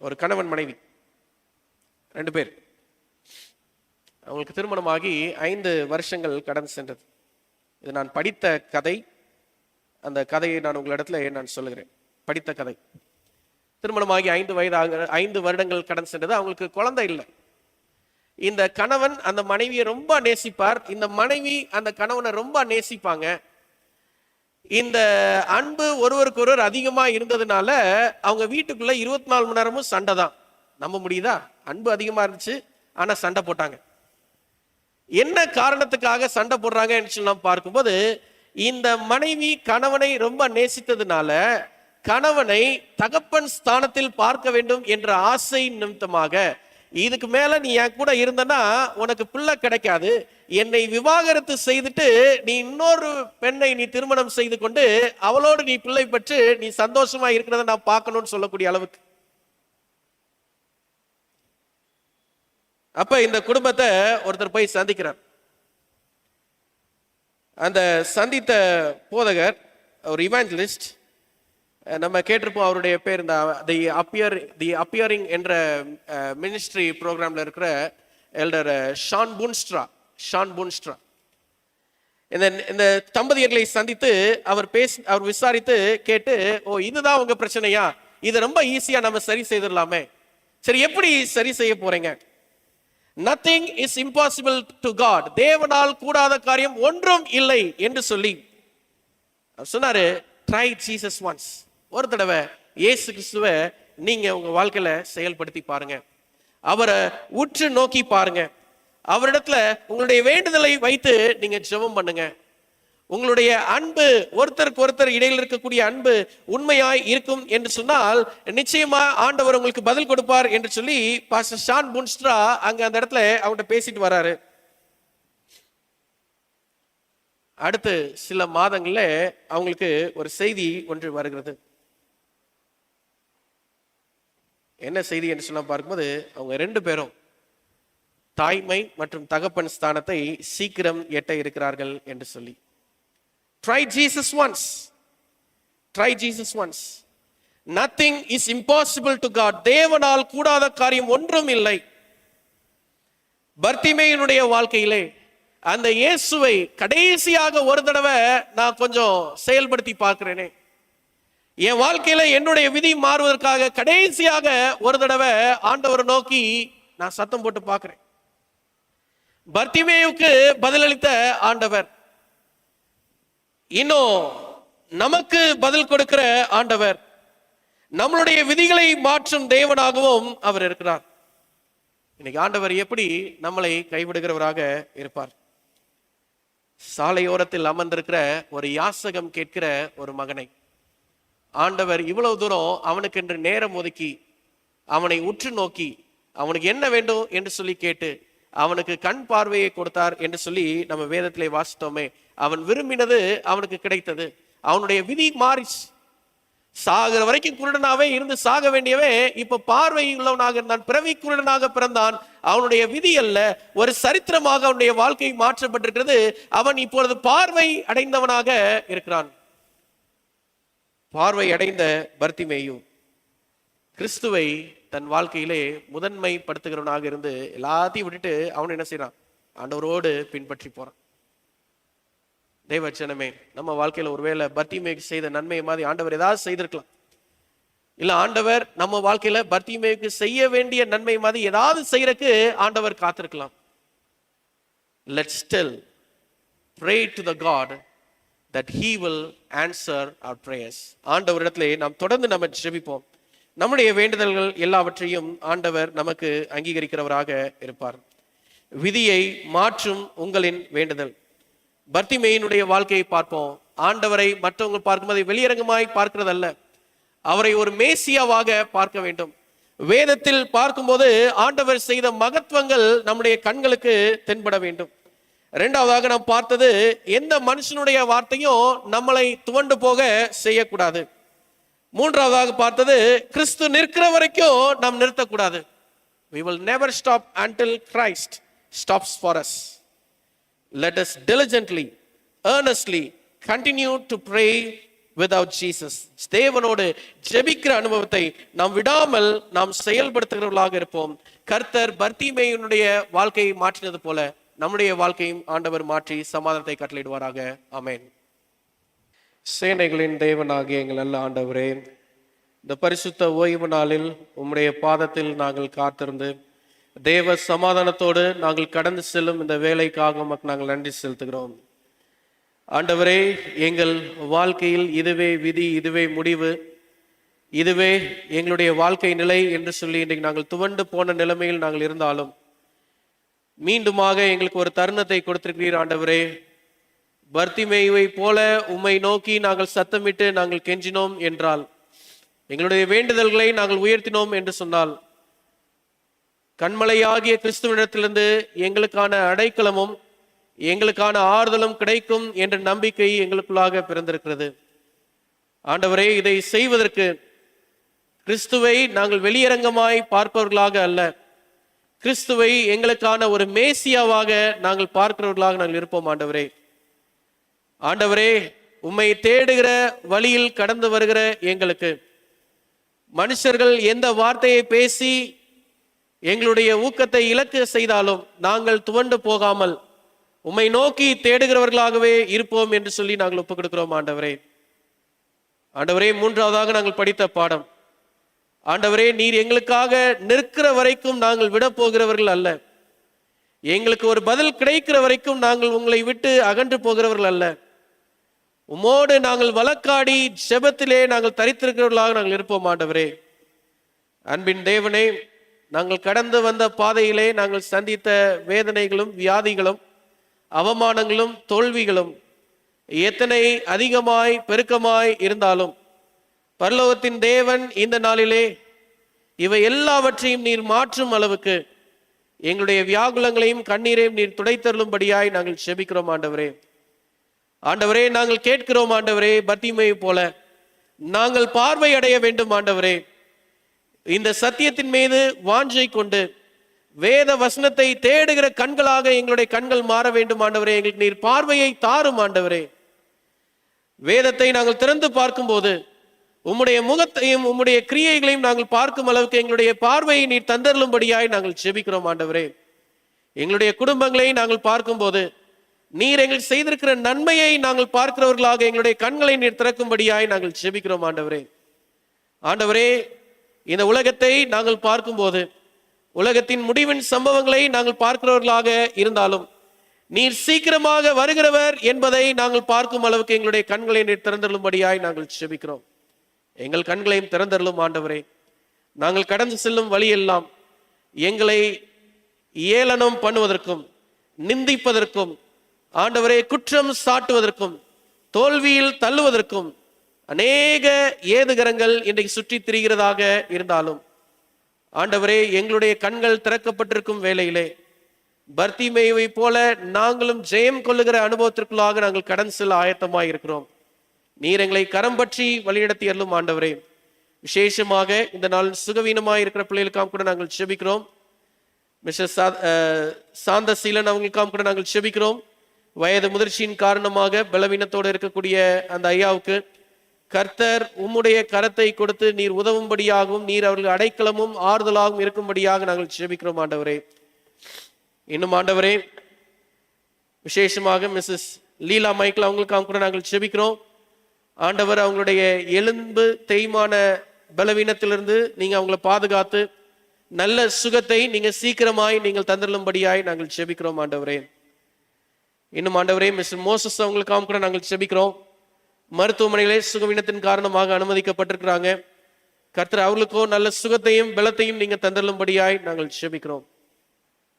ஒரு கணவன் மனைவி 2 பேர், அவங்களுக்கு திருமணமாகி 5 வருஷங்கள் கடந்து சென்றது. இது நான் படித்த கதை. அந்த கதையை நான் உங்களிடத்துல நான் சொல்லுகிறேன். படித்த கதை. திருமணமாகி 5 வருடங்கள் கடந்து சென்றது. அவங்களுக்கு குழந்தை இல்லை. இந்த கணவன் அந்த மனைவியை ரொம்ப நேசிப்பார், இந்த மனைவி அந்த கணவனை ரொம்ப நேசிப்பாங்க. இந்த அன்பு ஒருவருக்கு ஒருவர் அதிகமா இருந்ததுனால அவங்க வீட்டுக்குள்ள 24 மணி நேரமும் சண்டை தான். நம்ப முடியுதா? அன்பு அதிகமா இருந்துச்சு, ஆனா சண்டை போட்டாங்க. என்ன காரணத்துக்காக சண்டை போடுறாங்கன்னு சொல்லி நாம் பார்க்கும்போது இந்த மனைவி கணவனை ரொம்ப நேசித்ததுனால கணவனை தகப்பன் ஸ்தானத்தில் பார்க்க வேண்டும் என்ற ஆசை நிமித்தமாக, இதுக்கு மேல நீ என் கூட இருந்தனா உனக்கு பிள்ளை கிடைக்காது, என்னை விவாகரத்து செய்துட்டு நீ இன்னொரு பெண்ணை நீ திருமணம் செய்து கொண்டு அவளோடு நீ பிள்ளை பெற்று நீ சந்தோஷமா இருக்கிறத நான் பார்க்கணும்னு சொல்லக்கூடிய அளவுக்கு. அப்ப இந்த குடும்பத்தை ஒருத்தர் போய் சந்திக்கிறார். அந்த சந்தித்த போதகர் ஒரு இவாஞ்சலிஸ்ட், நம்ம கேட்டிருப்போம் அவருடைய பேர், இந்த தி அப்பியரிங் என்ற மினிஸ்ட்ரி ப்ரோக்ராம்ல இருக்கிற எல்டர் ஷான் புன்ஸ்ட்ரா. இந்த தம்பதியர்களை சந்தித்து அவர் விசாரித்து கேட்டு, ஓ இதுதான் உங்க பிரச்சனையா, இது ரொம்ப ஈஸியா நம்ம சரி செய்திடலாமே, சரி எப்படி சரி செய்ய போறீங்க? Nothing is impossible to God. தேவனால் கூடாத காரியம் ஒன்றும் இல்லை என்று சொல்லி சொன்னாரு. Try Jesus once. ஒரு தடவை இயேசு கிறிஸ்துவை நீங்க உங்க வாழ்க்கையில செயல்படுத்தி பாருங்க, அவரை உற்று நோக்கி பாருங்க, அவரிடத்துல உங்களுடைய வேண்டுதலை வைத்து நீங்க ஜெபம் பண்ணுங்க. உங்களுடைய அன்பு, ஒருத்தருக்கு ஒருத்தர் இடையில் இருக்கக்கூடிய அன்பு உண்மையாய் இருக்கும் என்று சொன்னால் நிச்சயமா ஆண்டவர் உங்களுக்கு பதில் கொடுப்பார் என்று சொல்லி பாஸ்டர் ஷான் புன்ஸ்ட்ரா அங்க அந்த இடத்துல அவங்கள்ட்ட பேசிட்டு வராரு. அடுத்து சில மாதங்கள்ல அவங்களுக்கு ஒரு செய்தி ஒன்று வருகிறது. என்ன செய்தி என்று சொன்னா பார்க்கும்போது, அவங்க 2 பேரும் தாய்மை மற்றும் தகப்பன் ஸ்தானத்தை சீக்கிரம் எட்ட இருக்கிறார்கள் என்று சொல்லி. Try Jesus once. Try Jesus once. Nothing is impossible to God. தேவனால் கூடாத காரியம் ஒன்றும் இல்லை. பர்த்திமேயுனுடைய வாழ்க்கையிலே அந்த இயேசுவை கடைசியாக ஒரு தடவை நான் கொஞ்சம் செயல்படுத்தி பார்க்கிறேனே, என் வாழ்க்கையில என்னுடைய விதி மாறுவதற்காக கடைசியாக ஒரு தடவை ஆண்டவரை நோக்கி நான் சத்தம் போட்டு பார்க்கிறேன். பர்த்திமேயுக்கு பதிலளித்த ஆண்டவர் இன்னும் நமக்கு பதில் கொடுக்கிற ஆண்டவர், நம்மளுடைய விதிகளை மாற்றும் தேவனாகவும் அவர் இருக்கிறார். இன்னைக்கு ஆண்டவர் எப்படி நம்மளை கைவிடுகிறவராக இருப்பார்? சாலையோரத்தில் அமர்ந்திருக்கிற ஒரு யாசகம் கேட்கிற ஒரு மகனை ஆண்டவர் இவ்வளவு தூரம் அவனுக்கு என்று நேரம் ஒதுக்கி அவனை உற்று நோக்கி அவனுக்கு என்ன வேண்டும் என்று சொல்லி கேட்டு அவனுக்கு கண் பார்வையை கொடுத்தார் என்று சொல்லி நம்ம வேதத்திலே வாசித்தோமே. அவன் விரும்பினது அவனுக்கு கிடைத்தது. அவனுடைய விதி மாறிச்சு. சாகிற வரைக்கும் குருடனாவே இருந்து சாக வேண்டியவே இப்ப பார்வை உள்ளவனாக இருந்தான், பிறவி குருடனாக பிறந்தான். அவனுடைய விதி அல்ல, ஒரு சரித்திரமாக அவனுடைய வாழ்க்கை மாற்றப்பட்டிருக்கிறது. அவன் இப்பொழுது பார்வை அடைந்தவனாக இருக்கிறான். பார்வை அடைந்த பர்த்திமேயு கிறிஸ்துவை தன் வாழ்க்கையிலே முதன்மைப்படுத்துகிறவனாக இருந்து எல்லாத்தையும் விட்டுட்டு அவன் என்ன செய்யறான்? ஆண்டவரோடு பின்பற்றி போறான். தேவச்சனமே, நம்ம வாழ்க்கையில ஒருவேளை பர்த்திமேயுக்கு செய்த நன்மையை மாதிரி ஆண்டவர் ஏதாவது செய்திருக்கலாம். இல்ல ஆண்டவர் நம்ம வாழ்க்கையில பர்த்திமேயுக்கு செய்ய வேண்டிய நன்மை மாதிரி ஏதாவது செய்யறதுக்கு ஆண்டவர் காத்திருக்கலாம். Let's still pray to the God that he will answer our prayers. ஆண்டவரிடத்திலே நாம் தொடர்ந்து நம்ம ஜெபிப்போம். நம்முடைய வேண்டுதல்கள் எல்லாவற்றையும் ஆண்டவர் நமக்கு அங்கீகரிக்கிறவராக இருப்பார். விதியை மாற்றும் உங்களின் வேண்டுதல். பர்த்திமேயினுடைய வாழ்க்கையை பார்ப்போம். ஆண்டவரை மற்றவங்க பார்க்கும்போது வெளியரங்கமாய் பார்க்கிறதல்ல, அவரை ஒரு மேசியாவாக பார்க்க வேண்டும். வேதத்தில் பார்க்கும்போது ஆண்டவர் செய்த மகத்துவங்கள் நம்முடைய கண்களுக்கு தென்பட வேண்டும். 2வதாக நாம் பார்த்தது, எந்த மனுஷனுடைய வார்த்தையும் நம்மளை துவண்டு போக செய்யக்கூடாது. 3வதாக பார்த்தது, கிறிஸ்து நிற்கிற வரைக்கும் நாம் நிறுத்தக்கூடாது. We will never stop until Christ stops for us. Let us diligently, earnestly continue to pray without Jesus. தேவனோடு ஜெபிக்கிற அனுபவத்தை நாம் விடாமல் நாம் செயல்படுத்துகிறவர்களாக இருப்போம். கர்த்தர் பர்த்திமேயுனுடைய வாழ்க்கையை மாற்றினது போல நம்முடைய வாழ்க்கையும் ஆண்டவர் மாற்றி சமாதானத்தை கட்டளையிடுவாராக. ஆமென். சேனைகளின் தேவனாகிய எங்கள் நல்ல ஆண்டவரே, இந்த பரிசுத்த ஓய்வு நாளில் உம்முடைய பாதத்தில் நாங்கள் காத்திருந்து தேவ சமாதானத்தோடு நாங்கள் கடந்து செல்லும் இந்த வேலைக்காக உமக்கு நாங்கள் நன்றி செலுத்துகிறோம். ஆண்டவரே, எங்கள் வாழ்க்கையில் இதுவே விதி, இதுவே முடிவு, இதுவே எங்களுடைய வாழ்க்கை நிலை என்று சொல்லி இன்றைக்கு நாங்கள் துவண்டு போன நிலைமையில் நாங்கள் இருந்தாலும் மீண்டுமாக எங்களுக்கு ஒரு தருணத்தை கொடுத்திருக்கிறீர். ஆண்டவரே, பர்த்திமேயுவை போல உம்மை நோக்கி நாங்கள் சத்தமிட்டு நாங்கள் கெஞ்சினோம் என்றால், எங்களுடைய வேண்டுதல்களை நாங்கள் உயர்த்தினோம் என்று சொன்னால், கண்மலையாகிய கிறிஸ்துவிடத்திலிருந்து எங்களுக்கான அடைக்கலமும் எங்களுக்கான ஆறுதலும் கிடைக்கும் என்ற நம்பிக்கை எங்களுக்குள்ளாக பிறந்திருக்கிறது. ஆண்டவரே, இதை செய்வதற்கு கிறிஸ்துவை நாங்கள் வெளியரங்கமாய் பார்ப்பவர்களாக அல்ல, கிறிஸ்துவை எங்களுக்கான ஒரு மேசியாவாக நாங்கள் பார்க்கிறவர்களாக நாங்கள் இருப்போம். ஆண்டவரே, ஆண்டவரே, உம்மை தேடுகிற வழியில் கடந்து வருகிற எங்களுக்கு மனுஷர்கள் எந்த வார்த்தையை பேசி எங்களுடைய ஊக்கத்தை இழக்க செய்தாலும் நாங்கள் துவண்டு போகாமல் உம்மை நோக்கி தேடுகிறவர்களாகவே இருப்போம் என்று சொல்லி நாங்கள் ஒப்புக் கொடுக்கிறோம். ஆண்டவரே, ஆண்டவரே, மூன்றாவதாக நாங்கள் படித்த பாடம், ஆண்டவரே, நீர் எங்களுக்காக நிற்கிற வரைக்கும் நாங்கள் விட போகிறவர்கள் அல்ல, எங்களுக்கு ஒரு பதில் கிடைக்கிற வரைக்கும் நாங்கள் உங்களை விட்டு அகன்று போகிறவர்கள் அல்ல, உம்மோடு நாங்கள் வழக்காடி ஜெபத்திலே நாங்கள் தரித்திருக்கிறவர்களாக நாங்கள் இருப்போம். ஆண்டவரே, அன்பின் தேவனே, நாங்கள் கடந்து வந்த பாதையிலே நாங்கள் சந்தித்த வேதனைகளும் வியாதிகளும் அவமானங்களும் தோல்விகளும் எத்தனை அதிகமாய் பெருக்கமாய் இருந்தாலும் பரலோகத்தின் தேவன் இந்த நாளிலே இவை எல்லாவற்றையும் நீர் மாற்றும் அளவுக்கு எங்களுடைய வியாகுலங்களையும் கண்ணீரையும் நீர் துடைத்தருளும்படியாய் நாங்கள் செபிக்கிறோம். ஆண்டவரே, ஆண்டவரே, நாங்கள் கேட்கிறோம். ஆண்டவரே, பர்த்திமேயு போல நாங்கள் பார்வை அடைய வேண்டும். ஆண்டவரே, இந்த சத்தியத்தின் மீது வாஞ்சை கொண்டு வேத வசனத்தை தேடுகிற கண்களாக எங்களுடைய கண்கள் மாற வேண்டும். ஆண்டவரே, எங்களுக்கு நீர் பார்வையை தாரும். ஆண்டவரே, வேதத்தை நாங்கள் திறந்து பார்க்கும்போது உம்முடைய முகத்தையும் உம்முடைய கிரியைகளையும் நாங்கள் பார்க்கும் அளவுக்கு எங்களுடைய பார்வையை நீர் தந்தருளும்படியாய் நாங்கள் செபிக்கிறோம். ஆண்டவரே, எங்களுடைய குடும்பங்களை நாங்கள் பார்க்கும்போது நீர் எங்கள் செய்திருக்கிற நன்மையை நாங்கள் பார்க்கிறவர்களாக எங்களுடைய கண்களை நீர் திறக்கும்படியாய் நாங்கள் செபிக்கிறோம். ஆண்டவரே, ஆண்டவரே, இந்த உலகத்தை நாங்கள் பார்க்கும்போது உலகத்தின் முடிவின் சம்பவங்களை நாங்கள் பார்க்கிறவர்களாக இருந்தாலும் நீர் சீக்கிரமாக வருகிறவர் என்பதை நாங்கள் பார்க்கும் அளவுக்கு எங்களுடைய கண்களை நீர் திறந்தருளும்படியாய் நாங்கள் செபிக்கிறோம். எங்கள் கண்களையும் திறந்தருளும். ஆண்டவரே, நாங்கள் கடந்து செல்லும் வழியெல்லாம் எங்களை ஏளனம் பண்ணுவதற்கும் நிந்திப்பதற்கும், ஆண்டவரே, குற்றம் சாட்டுவதற்கும் தோல்வியில் தள்ளுவதற்கும் அநேக ஏதுகரங்கள் இன்றைக்கு சுற்றி திரிகிறதாக இருந்தாலும், ஆண்டவரே, எங்களுடைய கண்கள் திறக்கப்பட்டிருக்கும் வேளையிலே பர்த்திமேயுவை போல நாங்களும் ஜெயம் கொள்ளுகிற அனுபவத்திற்குள்ளாக நாங்கள் கடன் செல்ல ஆயத்தமாய் இருக்கிறோம். நீர் எங்களை கரம் பற்றி வழிநடத்தி அருளும். ஆண்டவரே, விசேஷமாக இந்த நாள் சுகவீனமாய் இருக்கிற பிள்ளைகளுக்காம் கூட நாங்கள் செபிக்கிறோம். மிஸ்டர் சாந்தசீலன் அவங்களுக்காம் கூட நாங்கள் செபிக்கிறோம். வயது முதிர்ச்சியின் காரணமாக பலவீனத்தோடு இருக்கக்கூடிய அந்த ஐயாவுக்கு கர்த்தர் உம்முடைய கரத்தை கொடுத்து நீர் உதவும்படியாகவும் நீர் அவர்கள் அடைக்கலமும் ஆறுதலாகவும் இருக்கும்படியாக நாங்கள் செபிக்கிறோம். ஆண்டவரே, இன்னும் ஆண்டவரே, விசேஷமாக மிஸ்ஸஸ் லீலா மைக்கேல் அவங்களுக்காக கூட நாங்கள் செபிக்கிறோம். ஆண்டவர், அவங்களுடைய எலும்பு தேய்மான பலவீனத்திலிருந்து நீங்க அவங்களை பாதுகாத்து நல்ல சுகத்தை நீங்க சீக்கிரமாய் நீங்கள் தந்தருளும்படியாய் நாங்கள் செபிக்கிறோம். ஆண்டவரே, இன்னும் ஆண்டவரே, மிஸ்டர் மோசஸ் அவங்களுக்காக கூட நாங்கள் செபிக்கிறோம். மருத்துவமனையிலே சுகவீனத்தின் காரணமாக அனுமதிக்கப்பட்டிருக்கிறாங்க. கர்த்தர் அவர்களுக்கோ நல்ல சுகத்தையும் பலத்தையும் நீங்க தந்தருளும்படியாய் நாங்கள் செபிக்கிறோம்.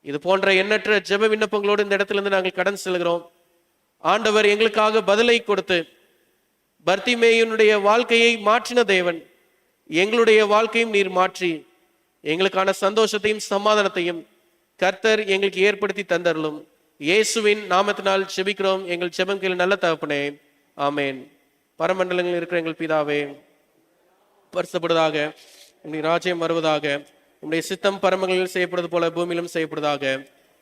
இது போன்ற எண்ணற்ற ஜெப விண்ணப்பங்களோடு இந்த இடத்திலிருந்து நாங்கள் கடன் செல்கிறோம். ஆண்டவர் எங்களுக்காக பதிலை கொடுத்து பர்த்திமேயுனுடைய வாழ்க்கையை மாற்றின தேவன், எங்களுடைய வாழ்க்கையும் நீர் மாற்றி எங்களுக்கான சந்தோஷத்தையும் சமாதானத்தையும் கர்த்தர் எங்களுக்கு ஏற்படுத்தி தந்தருளும். இயேசுவின் நாமத்தினால் செபிக்கிறோம் எங்கள் ஜெபம் கேளு நல்ல தகப்பனே, ஆமேன். பரமண்டலங்களில் இருக்கிற எங்கள் பிதாவே, பரிசுத்தப்படுவதாக, உங்களுடைய ராஜ்யம் வருவதாக, உங்களுடைய சித்தம் பரமங்களில் செய்யப்படுவது போல பூமியிலும் செய்யப்படுவதாக.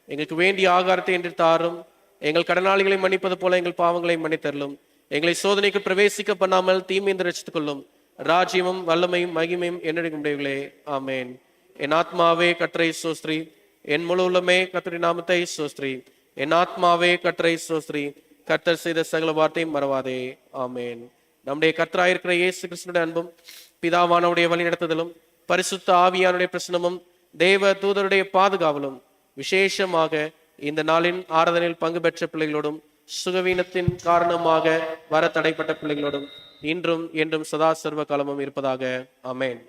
எங்களுக்கு வேண்டிய ஆகாரத்தை என்று தாரும். எங்கள் கடனாளிகளை மன்னிப்பது போல எங்கள் பாவங்களை மன்னித்தருளும். எங்களை சோதனைக்கு பிரவேசிக்க பண்ணாமல் தீமையை ரட்சித்துக் கொள்ளும். ராஜ்யமும் வல்லமையும் மகிமையும் என்னெடுக்கும் முடிவுகளே, ஆமேன். என் ஆத்மாவே கர்த்தரை ஸ்தோத்திரி, என் முழு உள்ளமே கர்த்தருடைய நாமத்தை ஸ்தோத்திரி. என் ஆத்மாவே கர்த்தரை ஸ்தோத்திரி, கர்த்தர் செய்த சகல வார்த்தையும் மறவாதே, ஆமேன். நம்முடைய கர்த்தராயிருக்கிற இயேசு கிறிஸ்துவின் அன்பும் பிதாவானவருடைய வழி நடத்துதலும் பரிசுத்த ஆவியானுடைய பிரசனமும் தேவ தூதருடைய பாதுகாவலும் விசேஷமாக இந்த நாளின் ஆராதனையில் பங்கு பெற்ற பிள்ளைகளோடும் சுகவீனத்தின் காரணமாக வர தடைப்பட்ட பிள்ளைகளோடும் இன்றும் என்றும் சதா சர்வ காலமும் இருப்பதாக, ஆமேன்.